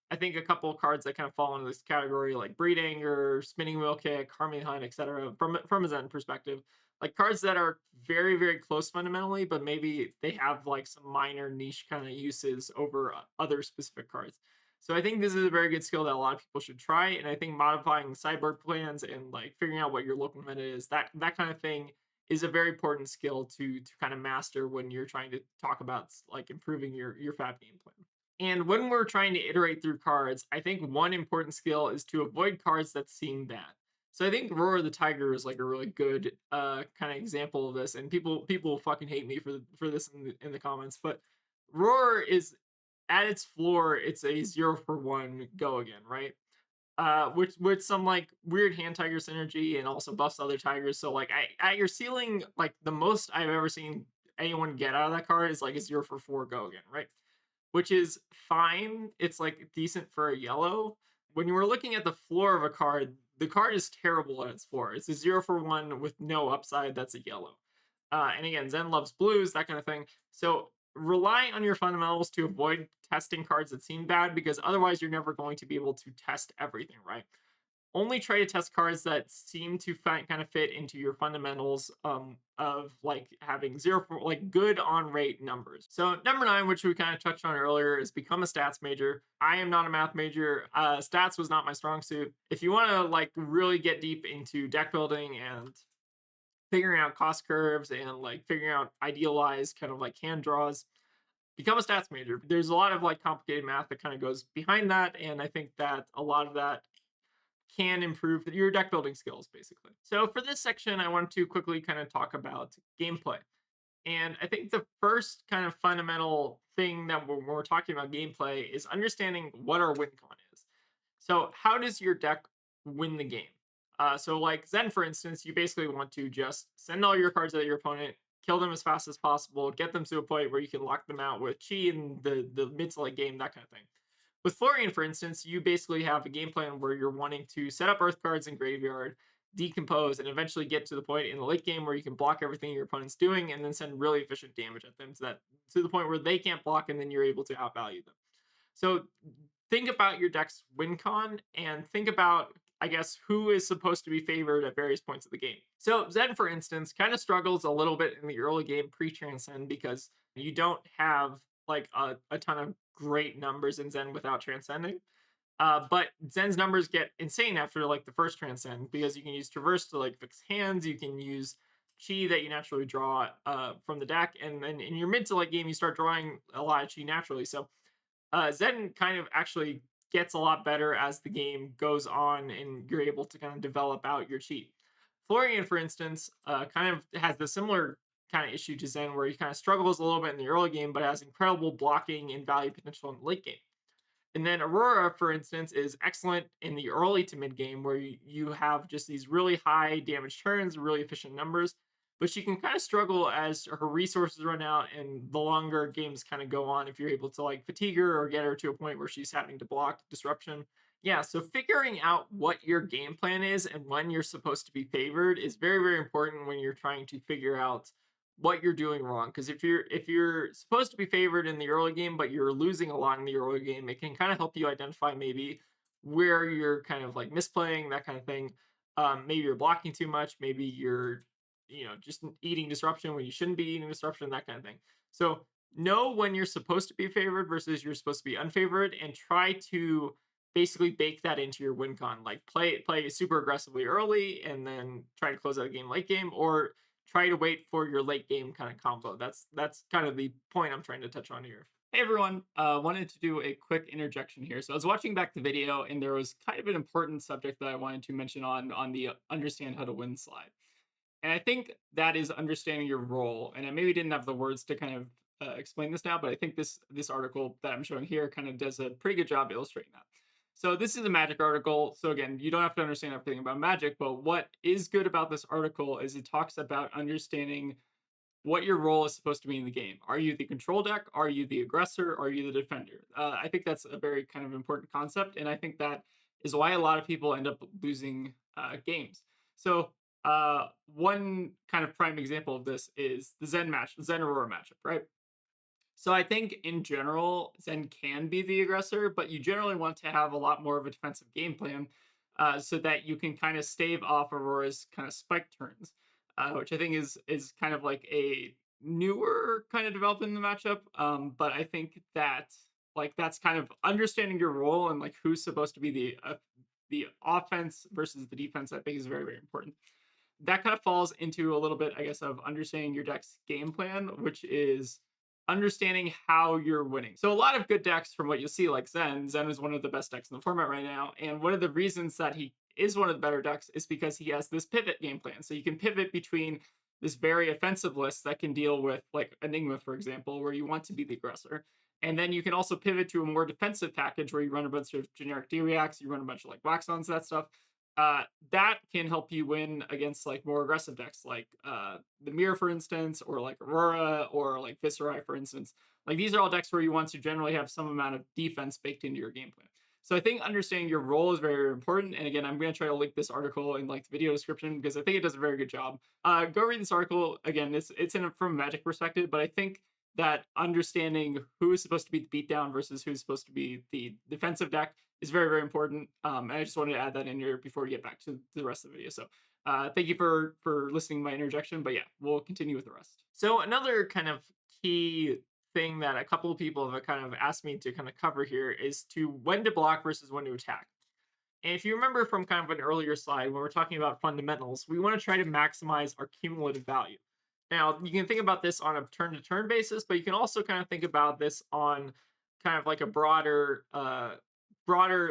I think a couple of cards that kind of fall into this category, like Breed Anger, Spinning Wheel Kick, Harmony Hunt, etc., from a Zen perspective, like cards that are very, very close fundamentally, but maybe they have like some minor niche kind of uses over other specific cards. So I think this is a very good skill that a lot of people should try, and I think modifying sideboard plans and like figuring out what your local meta is, that kind of thing is a very important skill to kind of master when you're trying to talk about like improving your fab game plan. And when we're trying to iterate through cards, I think one important skill is to avoid cards that seem bad. So I think Roar the Tiger is like a really good kind of example of this, and people will fucking hate me for this in the comments. But Roar is at its floor, it's a 0 for 1 go again, right? With some like weird hand tiger synergy and also buffs other tigers. So like at your ceiling, like the most I've ever seen anyone get out of that card is like a 0 for 4 go again, right? which is fine. It's like decent for a yellow. When you were looking at the floor of a card, the card is terrible at its floor. It's a 0 for 1 with no upside. That's a yellow. And again, Zen loves blues, that kind of thing. So rely on your fundamentals to avoid testing cards that seem bad because otherwise you're never going to be able to test everything, right? Only try to test cards that seem to kind of fit into your fundamentals of like having like good on rate numbers. So number 9, which we kind of touched on earlier, is become a stats major. I am not a math major. Stats was not my strong suit. If you want to like really get deep into deck building and figuring out cost curves and like figuring out idealized kind of like hand draws, become a stats major. There's a lot of like complicated math that kind of goes behind that, and I think that a lot of that can improve your deck building skills basically. So for this section, I want to quickly kind of talk about gameplay. And I think the first kind of fundamental thing that when we're talking about gameplay is understanding what our win con is. So how does your deck win the game? So like Zen, for instance, you basically want to just send all your cards at your opponent, kill them as fast as possible, get them to a point where you can lock them out with chi in the mid to late game, that kind of thing. With Florian, for instance, you basically have a game plan where you're wanting to set up earth cards in graveyard, decompose, and eventually get to the point in the late game where you can block everything your opponent's doing and then send really efficient damage at them to the point where they can't block and then you're able to outvalue them. So think about your deck's win con and think about, I guess, who is supposed to be favored at various points of the game. So Zen, for instance, kind of struggles a little bit in the early game pre-transcend because you don't have like a ton of great numbers in Zen without transcending. But Zen's numbers get insane after like the first transcend because you can use traverse to like fix hands. You can use chi that you naturally draw from the deck, and then in your mid to late game you start drawing a lot of chi naturally. So Zen kind of actually gets a lot better as the game goes on and you're able to kind of develop out your cheat. Florian, for instance, kind of has the similar kind of issue to Zen where he kind of struggles a little bit in the early game, but has incredible blocking and value potential in the late game. And then Aurora, for instance, is excellent in the early to mid game where you have just these really high damage turns, really efficient numbers. But she can kind of struggle as her resources run out and the longer games kind of go on if you're able to like fatigue her or get her to a point where she's having to block disruption. Yeah, so figuring out what your game plan is and when you're supposed to be favored is very, very important when you're trying to figure out what you're doing wrong. Because if you're supposed to be favored in the early game, but you're losing a lot in the early game, it can kind of help you identify maybe where you're kind of like misplaying, that kind of thing. Maybe you're blocking too much. Maybe you're, just eating disruption when you shouldn't be eating disruption, that kind of thing. So know when you're supposed to be favored versus you're supposed to be unfavored, and try to basically bake that into your win con. Like play super aggressively early and then try to close out a game late game, or try to wait for your late game kind of combo. That's kind of the point I'm trying to touch on here. Hey everyone, wanted to do a quick interjection here. So I was watching back the video, and there was kind of an important subject that I wanted to mention on the understand how to win slide. And I think that is understanding your role. And I maybe didn't have the words to kind of explain this now, but I think this article that I'm showing here kind of does a pretty good job illustrating that. So this is a Magic article. So again, you don't have to understand everything about Magic, but what is good about this article is it talks about understanding what your role is supposed to be in the game. Are you the control deck? Are you the aggressor? Are you the defender? I think that's a very kind of important concept, and I think that is why a lot of people end up losing games. So one kind of prime example of this is the Zen Aurora matchup, right? So I think in general, Zen can be the aggressor, but you generally want to have a lot more of a defensive game plan so that you can kind of stave off Aurora's kind of spike turns, which I think is kind of like a newer kind of development in the matchup. But I think that like that's kind of understanding your role and like who's supposed to be the offense versus the defense. I think is very, very important. That kind of falls into a little bit, I guess, of understanding your deck's game plan, which is understanding how you're winning. So a lot of good decks from what you see, like Zen is one of the best decks in the format right now. And one of the reasons that he is one of the better decks is because he has this pivot game plan. So you can pivot between this very offensive list that can deal with like Enigma, for example, where you want to be the aggressor. And then you can also pivot to a more defensive package where you run a bunch of generic D-reacts, you run a bunch of like Waxons, that stuff, uh, that can help you win against like more aggressive decks like the Mirror, for instance, or like Aurora or like Viscerai, for instance. Like these are all decks where you want to generally have some amount of defense baked into your game plan. So I think understanding your role is very, very important. And again, I'm going to try to link this article in like the video description because I think it does a very good job. Go read this article again. It's in a, from a Magic perspective, but I think that understanding who is supposed to be the beatdown versus who's supposed to be the defensive deck is very, very important. And I just wanted to add that in here before we get back to the rest of the video. So thank you for listening to my interjection. But yeah, we'll continue with the rest. So another kind of key thing that a couple of people have kind of asked me to kind of cover here is to when to block versus when to attack. And if you remember from kind of an earlier slide, when we're talking about fundamentals, we want to try to maximize our cumulative value. Now, you can think about this on a turn to turn basis, but you can also kind of think about this on kind of like a broader,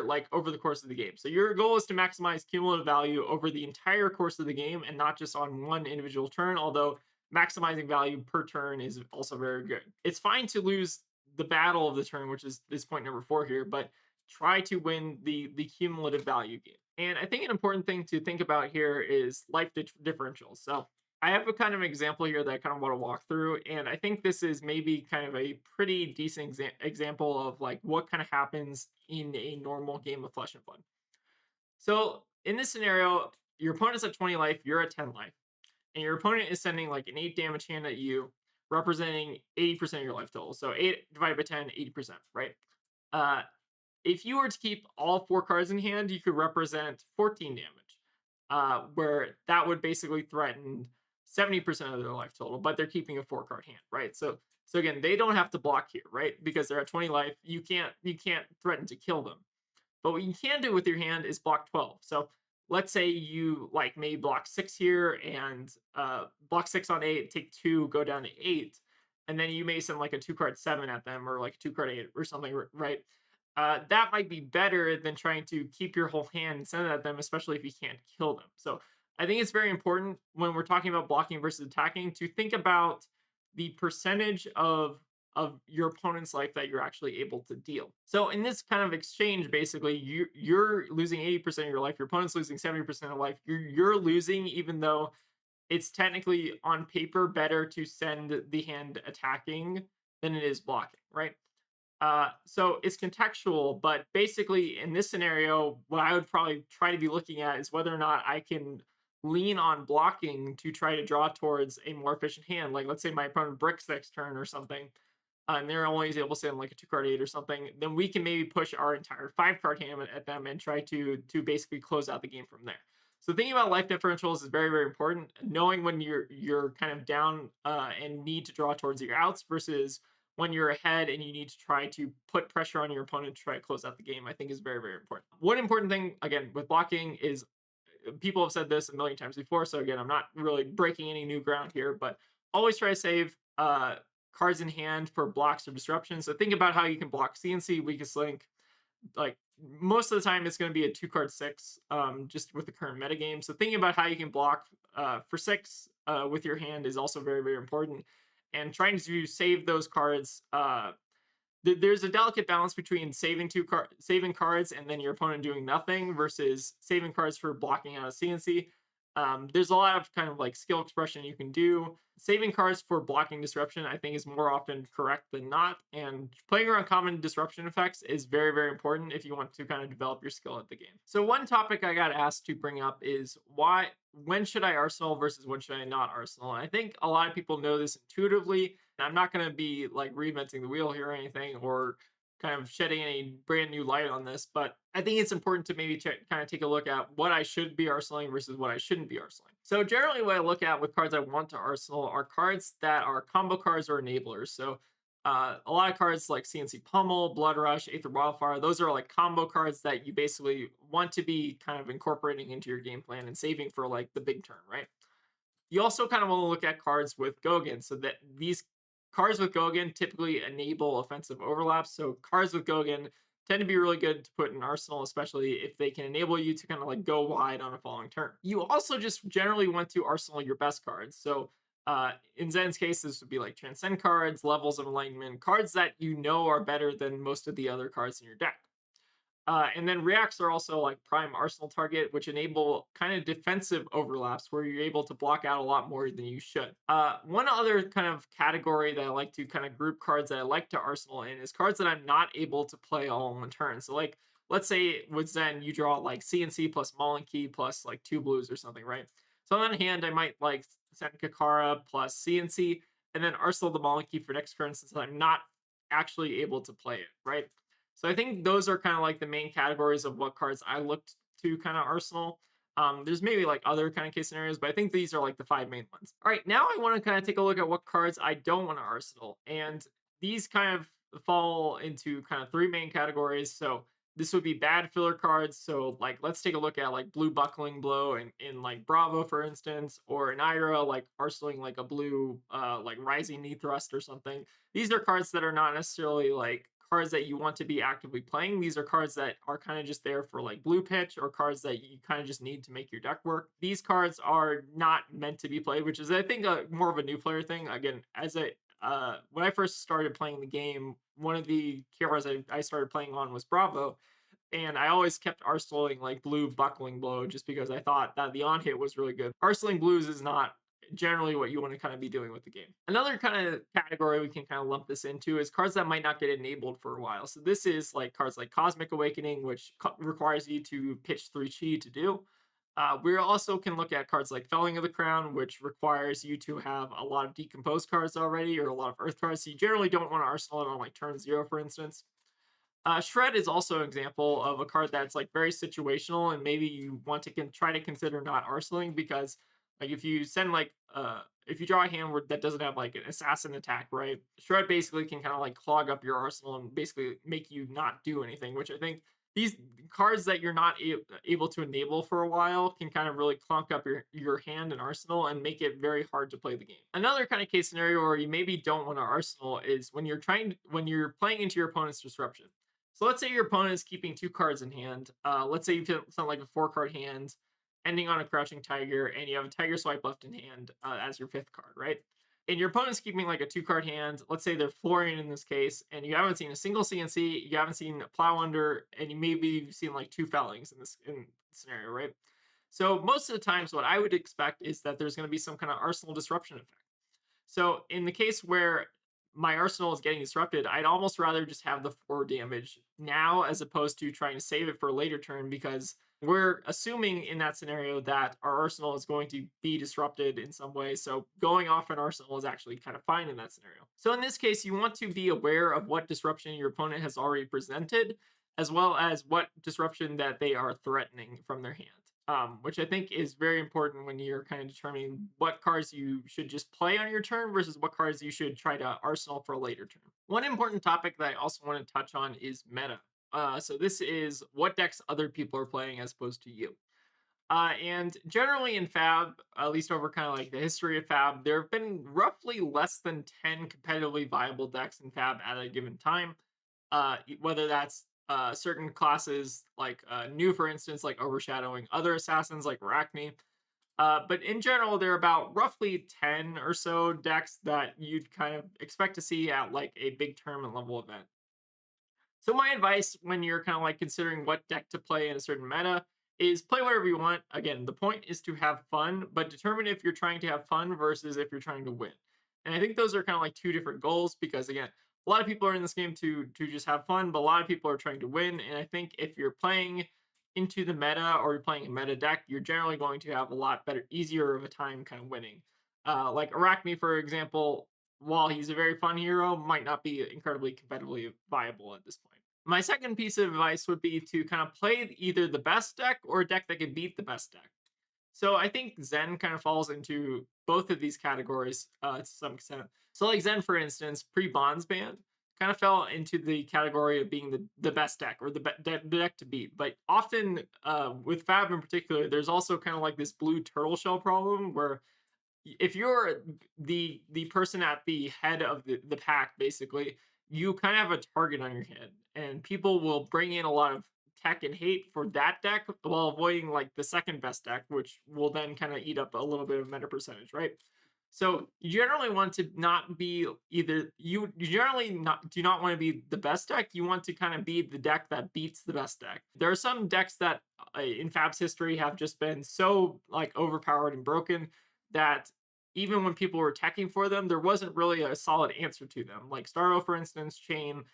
like over the course of the game. So your goal is to maximize cumulative value over the entire course of the game and not just on one individual turn, although maximizing value per turn is also very good. It's fine to lose the battle of the turn, which is this point number 4 here, but try to win the cumulative value game. And I think an important thing to think about here is life differentials. So I have a kind of example here that I kind of want to walk through, and I think this is maybe kind of a pretty decent example of like what kind of happens in a normal game of Flesh and Blood. So in this scenario, your opponent's at 20 life, you're at 10 life, and your opponent is sending like an 8 damage hand at you, representing 80% of your life total. So 8 divided by 10, 80%, right? Uh, if you were to keep all 4 cards in hand, you could represent 14 damage, where that would basically threaten 70% of their life total, but they're keeping a 4 card hand, right? So again, they don't have to block here, right? Because they're at 20 life, you can't threaten to kill them. But what you can do with your hand is block 12. So let's say you like maybe block 6 here and block 6 on 8, take 2, go down to 8, and then you may send like a 2 card 7 at them or like a 2 card 8 or something, right? That might be better than trying to keep your whole hand and send it at them, especially if you can't kill them. So I think it's very important when we're talking about blocking versus attacking to think about the percentage of your opponent's life that you're actually able to deal. So in this kind of exchange, basically, you're losing 80% of your life, your opponent's losing 70% of life. You're losing, even though it's technically on paper better to send the hand attacking than it is blocking, right? So it's contextual, but basically in this scenario, what I would probably try to be looking at is whether or not I can lean on blocking to try to draw towards a more efficient hand. Like let's say my opponent bricks next turn or something, and they're only able to send like a 2 card 8 or something, then we can maybe push our entire 5 card hand at them and try to basically close out the game from there. So thinking about life differentials is very, very important. Knowing when you're kind of down and need to draw towards your outs versus when you're ahead and you need to try to put pressure on your opponent to try to close out the game, I think is very, very important. One important thing, again, with blocking is people have said this a million times before. So again, I'm not really breaking any new ground here, but always try to save cards in hand for blocks or disruptions. So think about how you can block CNC, weakest link. Like most of the time, it's going to be a 2 card 6, just with the current metagame. So thinking about how you can block for 6 with your hand is also very, very important. And trying to save those cards there's a delicate balance between saving cards and then your opponent doing nothing versus saving cards for blocking out a CNC. There's a lot of kind of like skill expression you can do. Saving cards for blocking disruption, I think, is more often correct than not. And playing around common disruption effects is very, very important if you want to kind of develop your skill at the game. So one topic I got asked to bring up is when should I arsenal versus when should I not arsenal? And I think a lot of people know this intuitively. I'm not going to be like reinventing the wheel here or anything or kind of shedding any brand new light on this, but I think it's important to maybe kind of take a look at what I should be arsenaling versus what I shouldn't be arsenaling. So generally what I look at with cards I want to arsenal are cards that are combo cards or enablers. So a lot of cards like CNC Pummel, Blood Rush, Aether Wildfire, those are like combo cards that you basically want to be kind of incorporating into your game plan and saving for like the big turn, right? You also kind of want to look at cards with Gogan so that these cards with Gogan typically enable offensive overlaps. So cards with Gogan tend to be really good to put in arsenal, especially if they can enable you to kind of like go wide on a following turn. You also just generally want to arsenal your best cards. So in Zen's case, this would be like Transcend cards, Levels of Enlightenment, cards that you know are better than most of the other cards in your deck. And then reacts are also like prime arsenal target, which enable kind of defensive overlaps where you're able to block out a lot more than you should. One other kind of category that I like to kind of group cards that I like to arsenal in is cards that I'm not able to play all in one turn. So like let's say with Zen, you draw like CNC plus Key plus like two blues or something, right? So on that hand, I might like send Kakara plus CNC and then arsenal the Key for next turn since I'm not actually able to play it, right? So I think those are kind of like the main categories of what cards I looked to kind of arsenal. There's maybe like other kind of case scenarios, but I think these are like the five main ones. All right, now I want to kind of take a look at what cards I don't want to arsenal, and these kind of fall into kind of three main categories. So this would be bad filler cards. So like let's take a look at like blue buckling blow in like Bravo, for instance, or in Ira, like arsenaling like a blue like rising knee thrust or something. These are cards that are not necessarily like cards that you want to be actively playing. These are cards that are kind of just there for like blue pitch or cards that you kind of just need to make your deck work. These cards are not meant to be played, which is I think more of a new player thing. Again, as a when I first started playing the game, one of the heroes I started playing on was Bravo, and I always kept arsenaling like blue buckling blow just because I thought that the on hit was really good. Arsenaling blues is not generally what you want to kind of be doing with the game. Another kind of category we can kind of lump this into is cards that might not get enabled for a while. So this is like cards like Cosmic Awakening, which requires you to pitch 3 chi to do. We also can look at cards like Felling of the Crown, which requires you to have a lot of decomposed cards already or a lot of earth cards. So you generally don't want to arsenal it on like turn 0, for instance. Shred is also an example of a card that's like very situational, and maybe you want to try to consider not arsenaling because, like, if you send like if you draw a hand where that doesn't have like an assassin attack, right? Shred basically can kind of like clog up your arsenal and basically make you not do anything. Which I think these cards that you're not able to enable for a while can kind of really clunk up your hand and arsenal and make it very hard to play the game. Another kind of case scenario where you maybe don't want to arsenal is when you're playing into your opponent's disruption. So let's say your opponent is keeping 2 cards in hand. Let's say you have something like a 4 card hand, ending on a Crouching Tiger, and you have a Tiger Swipe left in hand as your 5th card, right? And your opponent's keeping like a 2 card hand. Let's say they're Florian in this case, and you haven't seen a single CNC, you haven't seen a Plow Under, and you maybe seen like 2 Fellings in this scenario, right? So most of the times, what I would expect is that there's going to be some kind of arsenal disruption effect. So in the case where my arsenal is getting disrupted, I'd almost rather just have the 4 damage now as opposed to trying to save it for a later turn because we're assuming in that scenario that our arsenal is going to be disrupted in some way. So going off an arsenal is actually kind of fine in that scenario. So in this case, you want to be aware of what disruption your opponent has already presented, as well as what disruption that they are threatening from their hand. Which I think is very important when you're kind of determining what cards you should just play on your turn versus what cards you should try to arsenal for a later turn. One important topic that I also want to touch on is meta. So this is what decks other people are playing as opposed to you. And generally in Fab, at least over kind of like the history of Fab, there have been roughly less than 10 competitively viable decks in Fab at a given time. Whether that's certain classes like new, for instance, like overshadowing other assassins like Arachne. But in general, there are about roughly 10 or so decks that you'd kind of expect to see at like a big tournament level event. So my advice when you're kind of like considering what deck to play in a certain meta is play whatever you want. Again, the point is to have fun, but determine if you're trying to have fun versus if you're trying to win. And I think those are kind of like two different goals because again, a lot of people are in this game to just have fun, but a lot of people are trying to win. And I think if you're playing into the meta or you're playing a meta deck, you're generally going to have a lot better, easier of a time kind of winning. Like Arachne, for example, while he's a very fun hero, might not be incredibly competitively viable at this point. My second piece of advice would be to kind of play either the best deck or a deck that can beat the best deck. So I think Zen kind of falls into both of these categories to some extent. So like Zen, for instance, pre-Bonds ban kind of fell into the category of being the best deck or the deck to beat. But often with Fab in particular, there's also kind of like this blue turtle shell problem where if you're the person at the head of the pack, basically, you kind of have a target on your head, and people will bring in a lot of tech and hate for that deck while avoiding like the second best deck, which will then kind of eat up a little bit of meta percentage, right? So you generally want to not be either you generally not do not want to be the best deck. You want to kind of be the deck that beats the best deck. There are some decks that in Fab's history have just been so like overpowered and broken that even when people were teching for them, there wasn't really a solid answer to them. Like Starro, for instance, Chain,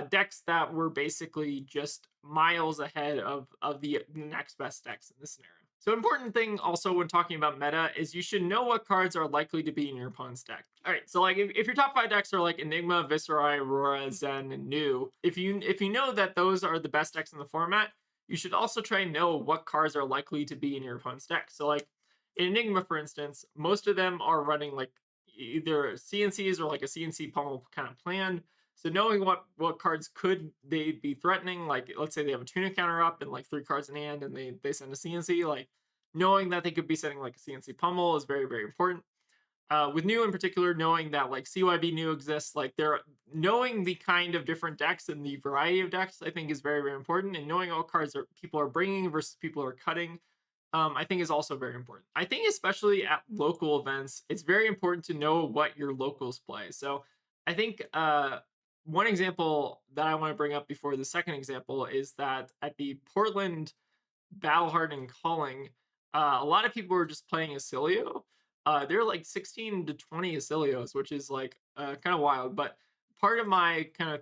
decks that were basically just miles ahead of the next best decks in this scenario. So important thing also when talking about meta is you should know what cards are likely to be in your opponent's deck. All right, so like if your top five decks are like Enigma, Viserai, Aurora, Zen, and New, if you know that those are the best decks in the format, you should also try and know what cards are likely to be in your opponent's deck. So like in Enigma, for instance, most of them are running like either CNCs or like a CNC pummel kind of plan. So knowing what cards could they be threatening, like let's say they have a tuna counter up and like three cards in hand, and they send a CNC, like knowing that they could be sending like a CNC pummel is very very important. With new in particular, knowing that like CYB new exists, like they're knowing the kind of different decks and the variety of decks, I think is very very important, and knowing what cards are people are bringing versus people are cutting I think is also very important. I think especially at local events, it's very important to know what your locals play. So I think one example that I want to bring up before the second example is that at the Portland Battle Hardened Calling, a lot of people were just playing Acilio. They're like 16 to 20 Acilios, which is like kind of wild. But part of my kind of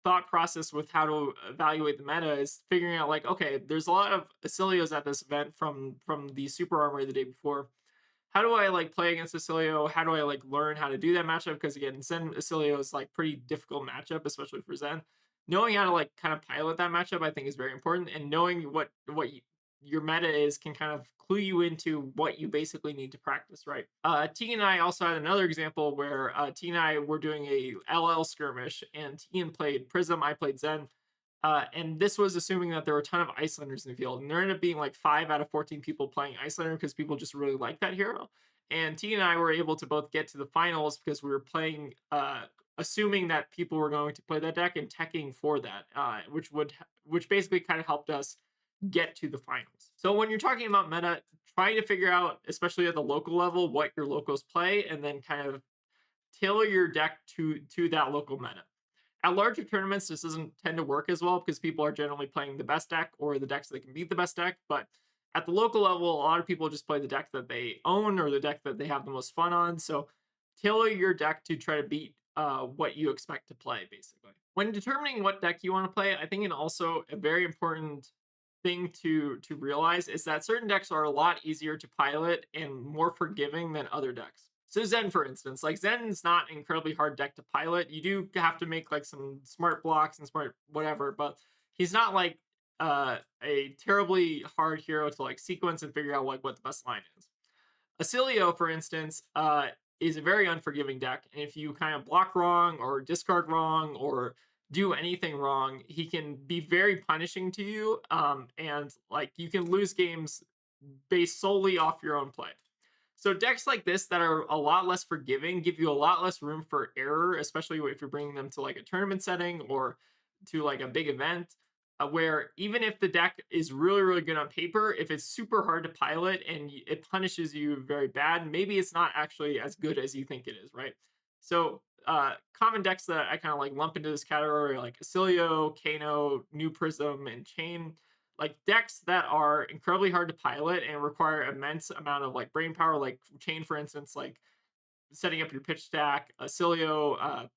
thought process with how to evaluate the meta is figuring out like, okay, there's a lot of Acilios at this event from the Super Armory the day before. How do I like play against Acilio? How do I like learn how to do that matchup? Because again, Zen Acilio is like pretty difficult matchup, especially for Zen. Knowing how to like kind of pilot that matchup, I think, is very important, and knowing your meta is can kind of clue you into what you basically need to practice, right? T and I also had another example where T and I were doing a LL skirmish, and Tian played Prism, I played Zen, and this was assuming that there were a ton of Icelanders in the field. And there ended up being like 5 out of 14 people playing Icelander because people just really like that hero. And T and I were able to both get to the finals because we were playing, assuming that people were going to play that deck and teching for that, which basically kind of helped us get to the finals. So when you're talking about meta, try to figure out, especially at the local level, what your locals play, and then kind of tailor your deck to that local meta. At larger tournaments, this doesn't tend to work as well because people are generally playing the best deck or the decks that can beat the best deck. But at the local level, a lot of people just play the deck that they own or the deck that they have the most fun on. So tailor your deck to try to beat what you expect to play, basically. When determining what deck you want to play, I think and also a very important thing to realize is that certain decks are a lot easier to pilot and more forgiving than other decks. So Zen, for instance, like Zen's not an incredibly hard deck to pilot. You do have to make like some smart blocks and smart whatever, but he's not like a terribly hard hero to like sequence and figure out like what the best line is. Acilio, for instance, is a very unforgiving deck, and if you kind of block wrong or discard wrong or do anything wrong, he can be very punishing to you, and like you can lose games based solely off your own play. So decks like this that are a lot less forgiving give you a lot less room for error, especially if you're bringing them to like a tournament setting or to like a big event. Where even if the deck is really really good on paper, if it's super hard to pilot and it punishes you very bad, maybe it's not actually as good as you think it is, right? So common decks that I kind of like lump into this category are like Acilio, Kano, New Prism, and Chain, like decks that are incredibly hard to pilot and require immense amount of like brain power, like Chain, for instance, like setting up your pitch stack, Acilio,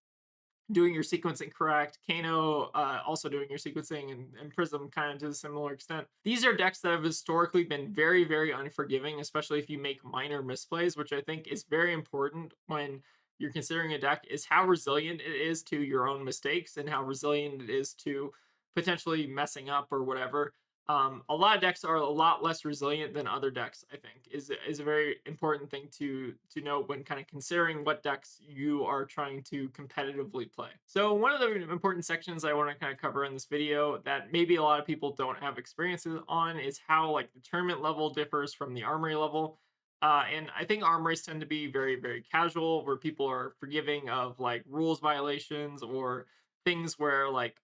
doing your sequencing correct, Kano also doing your sequencing, and Prism kind of to a similar extent. These are decks that have historically been very, very unforgiving, especially if you make minor misplays, which I think is very important when you're considering a deck, is how resilient it is to your own mistakes and how resilient it is to potentially messing up or whatever. A lot of decks are a lot less resilient than other decks. I think is a very important thing to note when kind of considering what decks you are trying to competitively play. So one of the important sections I want to kind of cover in this video that maybe a lot of people don't have experiences on is how like the tournament level differs from the armory level. And I think armories tend to be very, very casual, where people are forgiving of like rules violations or things where like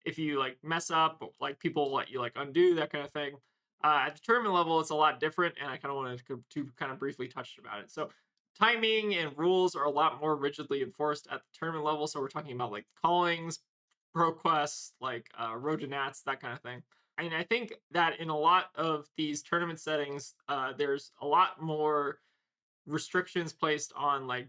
if you like mess up, like people let you like undo that kind of thing. At the tournament level, it's a lot different, and I kind of wanted to kind of briefly touch about it. So, timing and rules are a lot more rigidly enforced at the tournament level. So we're talking about like callings, pro quests, like road to nats, that kind of thing. And I think that in a lot of these tournament settings, there's a lot more restrictions placed on like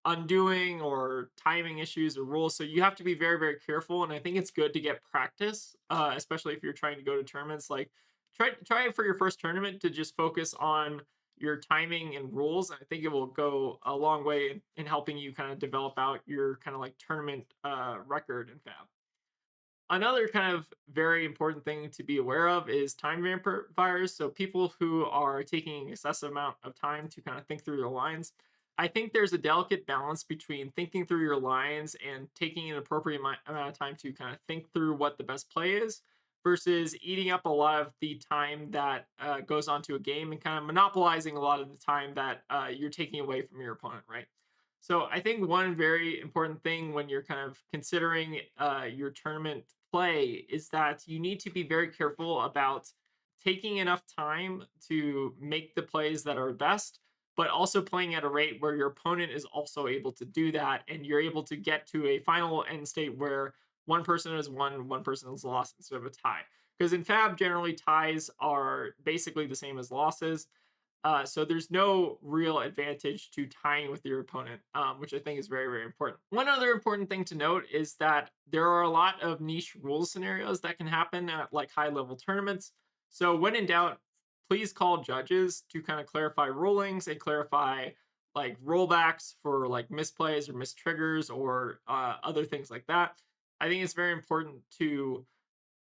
undoing or timing issues or rules. So you have to be very, very careful. And I think it's good to get practice, especially if you're trying to go to tournaments. Like try it for your first tournament to just focus on your timing and rules. I think it will go a long way in helping you kind of develop out your kind of like tournament record and fab. Another kind of very important thing to be aware of is time vampires. So people who are taking excessive amount of time to kind of think through the lines. I think there's a delicate balance between thinking through your lines and taking an appropriate amount of time to kind of think through what the best play is versus eating up a lot of the time that goes onto a game and kind of monopolizing a lot of the time that you're taking away from your opponent, right? So I think one very important thing when you're kind of considering your tournament play is that you need to be very careful about taking enough time to make the plays that are best, but also playing at a rate where your opponent is also able to do that, and you're able to get to a final end state where one person has won, one person has lost instead of a tie. Because in Fab, generally ties are basically the same as losses. So there's no real advantage to tying with your opponent, which I think is very, very important. One other important thing to note is that there are a lot of niche rules scenarios that can happen at like high level tournaments. So when in doubt, please call judges to kind of clarify rulings and clarify like rollbacks for like misplays or mistriggers or other things like that. I think it's very important to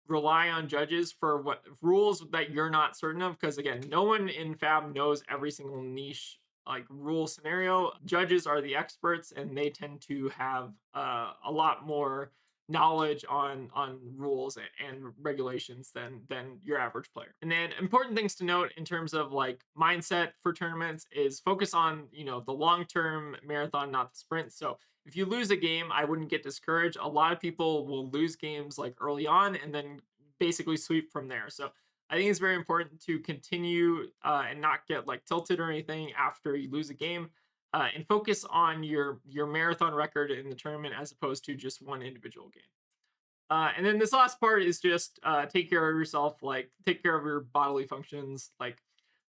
rely on judges for what rules that you're not certain of, because again, no one in fab knows every single niche like rule scenario. Judges are the experts and they tend to have a lot more knowledge on rules and regulations than your average player. And then important things to note in terms of like mindset for tournaments is focus on, the long term marathon, not the sprint. So if you lose a game, I wouldn't get discouraged. A lot of people will lose games like early on and then basically sweep from there. So I think it's very important to continue and not get like tilted or anything after you lose a game, and focus on your marathon record in the tournament as opposed to just one individual game. And then this last part is just take care of yourself, like take care of your bodily functions, like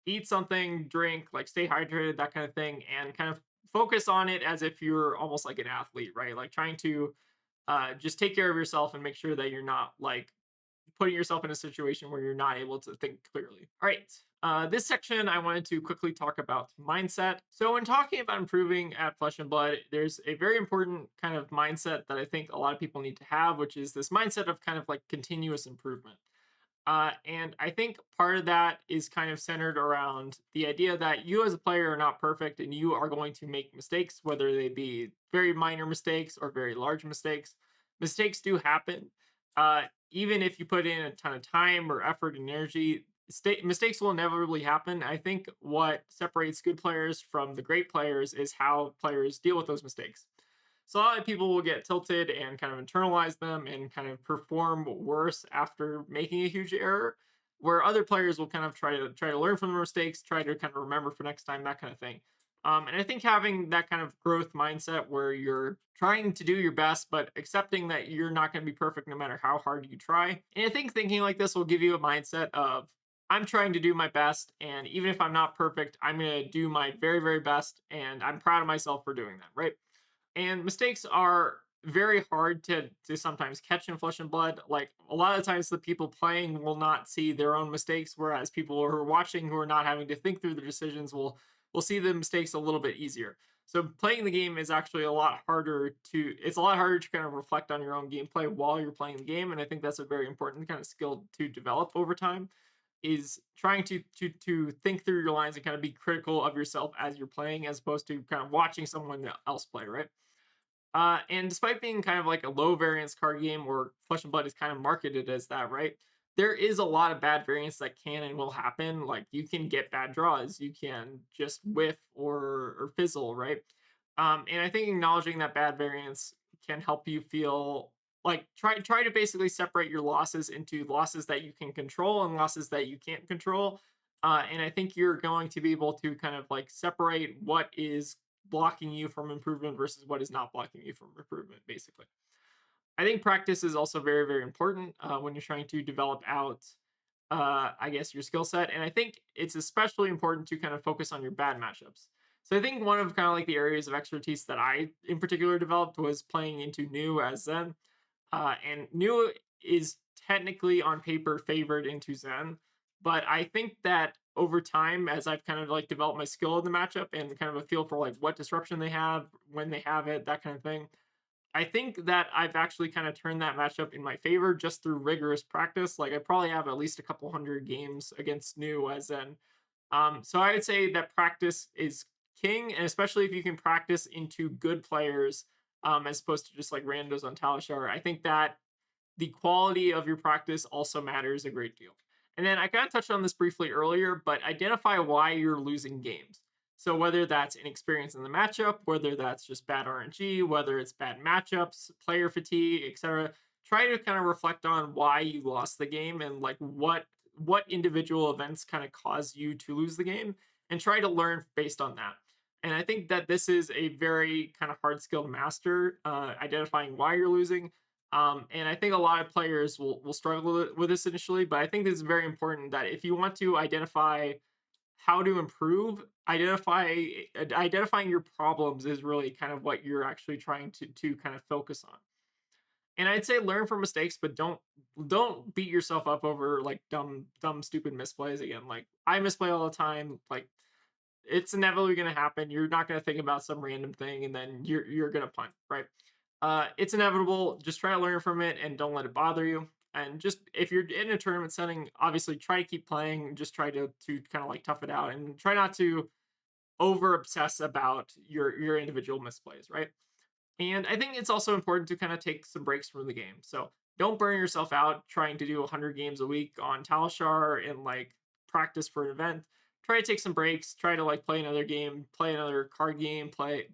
eat something, drink, like stay hydrated, that kind of thing, and kind of focus on it as if you're almost like an athlete, right? Like trying to just take care of yourself and make sure that you're not like putting yourself in a situation where you're not able to think clearly. All right. This section, I wanted to quickly talk about mindset. So, when talking about improving at Flesh and Blood, there's a very important kind of mindset that I think a lot of people need to have, which is this mindset of kind of like continuous improvement. And I think part of that is kind of centered around the idea that you as a player are not perfect and you are going to make mistakes, whether they be very minor mistakes or very large mistakes. Mistakes do happen. Even if you put in a ton of time or effort and energy, mistakes will inevitably happen. I think what separates good players from the great players is how players deal with those mistakes. So a lot of people will get tilted and kind of internalize them and kind of perform worse after making a huge error, where other players will kind of try to learn from their mistakes, try to kind of remember for next time, that kind of thing. And I think having that kind of growth mindset where you're trying to do your best, but accepting that you're not going to be perfect no matter how hard you try. And I think thinking like this will give you a mindset of, I'm trying to do my best. And even if I'm not perfect, I'm going to do my very, very best. And I'm proud of myself for doing that, right? And mistakes are very hard to sometimes catch in Flesh and Blood. Like a lot of times the people playing will not see their own mistakes, whereas people who are watching, who are not having to think through the decisions, will see the mistakes a little bit easier. So playing the game is actually a lot harder to it's a lot harder to kind of reflect on your own gameplay while you're playing the game. And I think that's a very important kind of skill to develop over time, is trying to think through your lines and kind of be critical of yourself as you're playing, as opposed to kind of watching someone else play, right? And despite being kind of like a low variance card game, or Flesh and Blood is kind of marketed as that, right? There is a lot of bad variance that can and will happen. Like you can get bad draws, you can just whiff or fizzle, right? And I think acknowledging that bad variance can help you feel like try to basically separate your losses into losses that you can control and losses that you can't control. And I think you're going to be able to kind of like separate what is blocking you from improvement versus what is not blocking you from improvement, basically. I think practice is also very, very important when you're trying to develop out, I guess, your skill set. And I think it's especially important to kind of focus on your bad matchups. So I think one of kind of like the areas of expertise that I in particular developed was playing into new as Zen. And new is technically on paper favored into Zen, but I think that over time, as I've kind of like developed my skill in the matchup and kind of a feel for like what disruption they have, when they have it, that kind of thing, I think that I've actually kind of turned that matchup in my favor just through rigorous practice. Like I probably have at least a couple hundred games against new as Zen. So I would say that practice is king, and especially if you can practice into good players, as opposed to just like randos on Talishar. I think that the quality of your practice also matters a great deal. And then I kind of touched on this briefly earlier, but identify why you're losing games. So whether that's inexperience in the matchup, whether that's just bad RNG, whether it's bad matchups, player fatigue, etc. Try to kind of reflect on why you lost the game and like what individual events kind of caused you to lose the game, and try to learn based on that. And I think that this is a very kind of hard skill to master, identifying why you're losing. And I think a lot of players will struggle with this initially, but I think this is very important that if you want to identify how to improve, identifying your problems is really kind of what you're actually trying to kind of focus on. And I'd say learn from mistakes, but don't beat yourself up over like dumb stupid misplays again. Like I misplay all the time. Like it's inevitably going to happen. You're not going to think about some random thing and then you're going to punt, right? It's inevitable. Just try to learn from it and don't let it bother you. And just if you're in a tournament setting, obviously try to keep playing. Just try to kind of like tough it out and try not to over obsess about your individual misplays, right? And I think it's also important to kind of take some breaks from the game. So don't burn yourself out trying to do 100 games a week on Talishar and like practice for an event. Try to take some breaks. Try to like play another game, play another card game, play.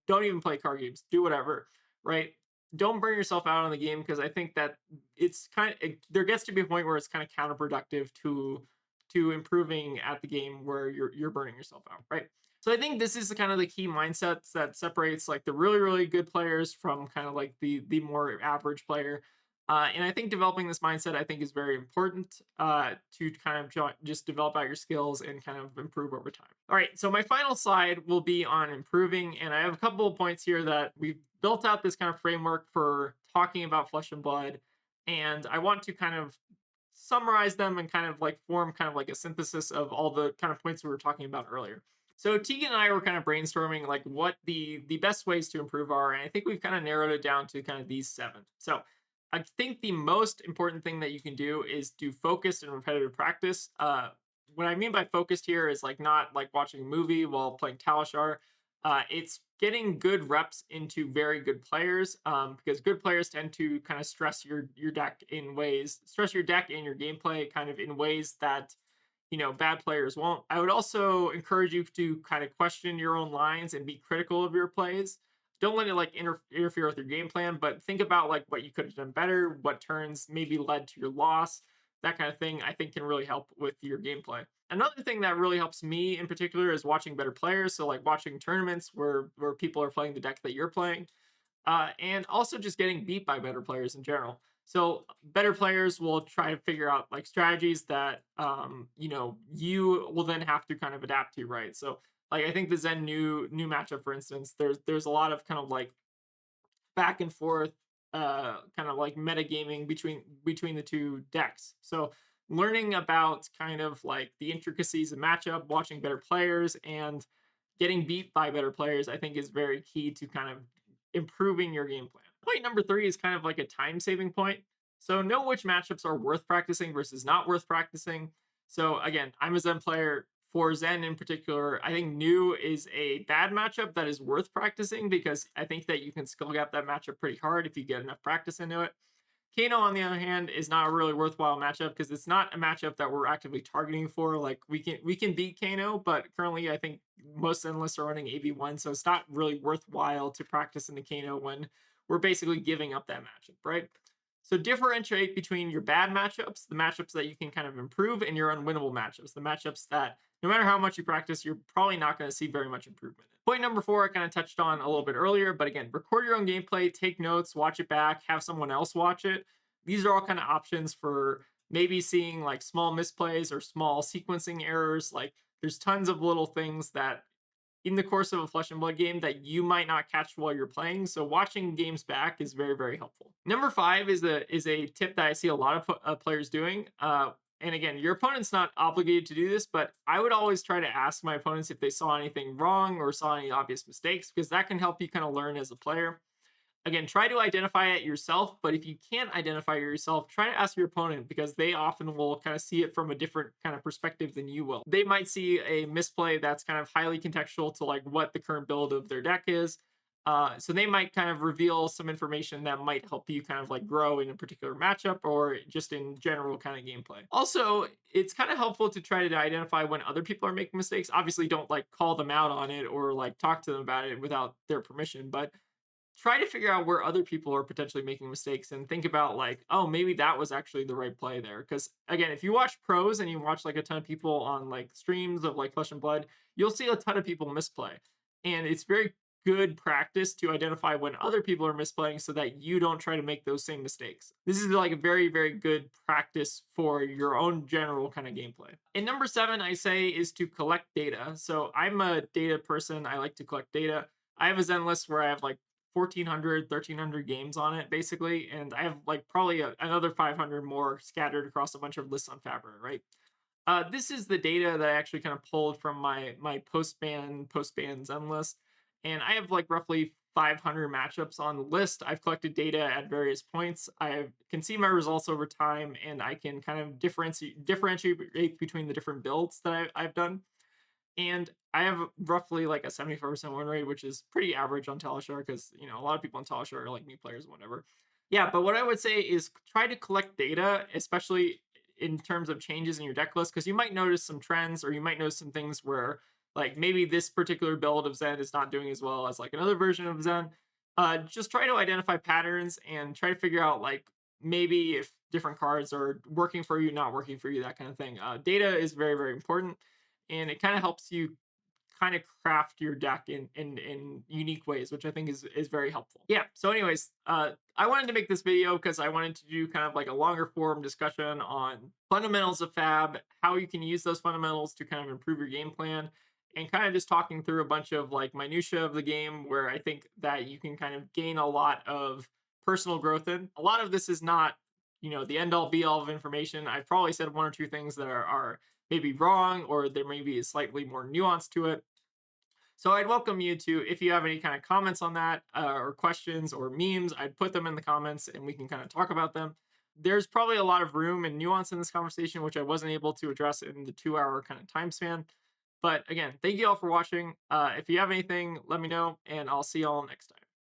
Don't even play card games. Do whatever, right? Don't burn yourself out on the game because I think that it's kind of there gets to be a point where it's kind of counterproductive to improving at the game where you're burning yourself out, right? So I think this is the kind of the key mindsets that separates like the really really good players from kind of like the more average player. And I think developing this mindset I think is very important to kind of just develop out your skills and kind of improve over time. All right, so my final slide will be on improving, and I have a couple of points here that we've built out this kind of framework for talking about flesh and blood, and I want to kind of summarize them and kind of like form kind of like a synthesis of all the kind of points we were talking about earlier. So Tegan and I were kind of brainstorming like what the best ways to improve are, and I think we've kind of narrowed it down to kind of these seven. So I think the most important thing that you can do is do focused and repetitive practice. What I mean by focused here is like not like watching a movie while playing Talishar. It's getting good reps into very good players, because good players tend to kind of stress your deck and your gameplay kind of in ways that bad players won't. I would also encourage you to kind of question your own lines and be critical of your plays. Don't let it like interfere with your game plan, but think about like what you could have done better, what turns maybe led to your loss, that kind of thing. I think can really help with your gameplay. Another thing that really helps me in particular is watching better players. So like watching tournaments where people are playing the deck that you're playing, and also just getting beat by better players in general. So better players will try to figure out like strategies that you will then have to kind of adapt to, right? So like I think the Zen new matchup, for instance, there's a lot of kind of like back and forth, kind of like metagaming between the two decks. So learning about kind of like the intricacies of matchup, watching better players, and getting beat by better players, I think is very key to kind of improving your game plan. Point number three is kind of like a time saving point. So know which matchups are worth practicing versus not worth practicing. So again, I'm a Zen player. For Zen in particular, I think new is a bad matchup that is worth practicing because I think that you can skill gap that matchup pretty hard if you get enough practice into it. Kano, on the other hand, is not a really worthwhile matchup because it's not a matchup that we're actively targeting for. Like we can beat Kano, but currently I think most analysts are running AB1, so it's not really worthwhile to practice into Kano when we're basically giving up that matchup, right? So differentiate between your bad matchups, the matchups that you can kind of improve, and your unwinnable matchups, the matchups that no matter how much you practice, you're probably not going to see very much improvement in. Point number four, I kind of touched on a little bit earlier, but again, record your own gameplay, take notes, watch it back, have someone else watch it. These are all kind of options for maybe seeing like small misplays or small sequencing errors. Like there's tons of little things that in the course of a Flesh and Blood game that you might not catch while you're playing. So watching games back is very, very helpful. Number five is a tip that I see a lot of players doing. And again, your opponent's not obligated to do this, but I would always try to ask my opponents if they saw anything wrong or saw any obvious mistakes, because that can help you kind of learn as a player. Again, try to identify it yourself, but if you can't identify it yourself, try to ask your opponent, because they often will kind of see it from a different kind of perspective than you will. They might see a misplay that's kind of highly contextual to like what the current build of their deck is. So they might kind of reveal some information that might help you kind of like grow in a particular matchup or just in general kind of gameplay. Also, it's kind of helpful to try to identify when other people are making mistakes. Obviously, don't like call them out on it or like talk to them about it without their permission, but try to figure out where other people are potentially making mistakes and think about like, oh, maybe that was actually the right play there. Because again, if you watch pros and you watch like a ton of people on like streams of like Flesh and Blood, you'll see a ton of people misplay, and it's very good practice to identify when other people are misplaying so that you don't try to make those same mistakes. This is like a very, very good practice for your own general kind of gameplay. And number seven, I say, is to collect data. So I'm a data person. I like to collect data. I have a Zen list where I have like 1,400, 1,300 games on it, basically. And I have like probably another 500 more scattered across a bunch of lists on Fabric, right? This is the data that I actually kind of pulled from my post ban Zen list, and I have like roughly 500 matchups on the list. I've collected data at various points. I can see my results over time, and I can kind of differentiate between the different builds that I've done. And I have roughly like a 75% win rate, which is pretty average on Talishar, because a lot of people on Talishar are like new players and whatever. Yeah, but what I would say is try to collect data, especially in terms of changes in your deck list, because you might notice some trends, or you might notice some things where like maybe this particular build of Zen is not doing as well as like another version of Zen. Just try to identify patterns and try to figure out like maybe if different cards are working for you, not working for you, that kind of thing. Data is very, very important, and it kind of helps you kind of craft your deck in unique ways, which I think is very helpful. Yeah. So, anyways, I wanted to make this video because I wanted to do kind of like a longer form discussion on fundamentals of Fab, how you can use those fundamentals to kind of improve your game plan, and kind of just talking through a bunch of like minutia of the game where I think that you can kind of gain a lot of personal growth in. A lot of this is not the end all be all of information. I've probably said one or two things that are maybe wrong, or there may be a slightly more nuance to it. So I'd welcome you to, if you have any kind of comments on that, or questions or memes, I'd put them in the comments and we can kind of talk about them. There's probably a lot of room and nuance in this conversation, which I wasn't able to address in the 2 hour kind of time span. But again, thank you all for watching. If you have anything, let me know, and I'll see you all next time.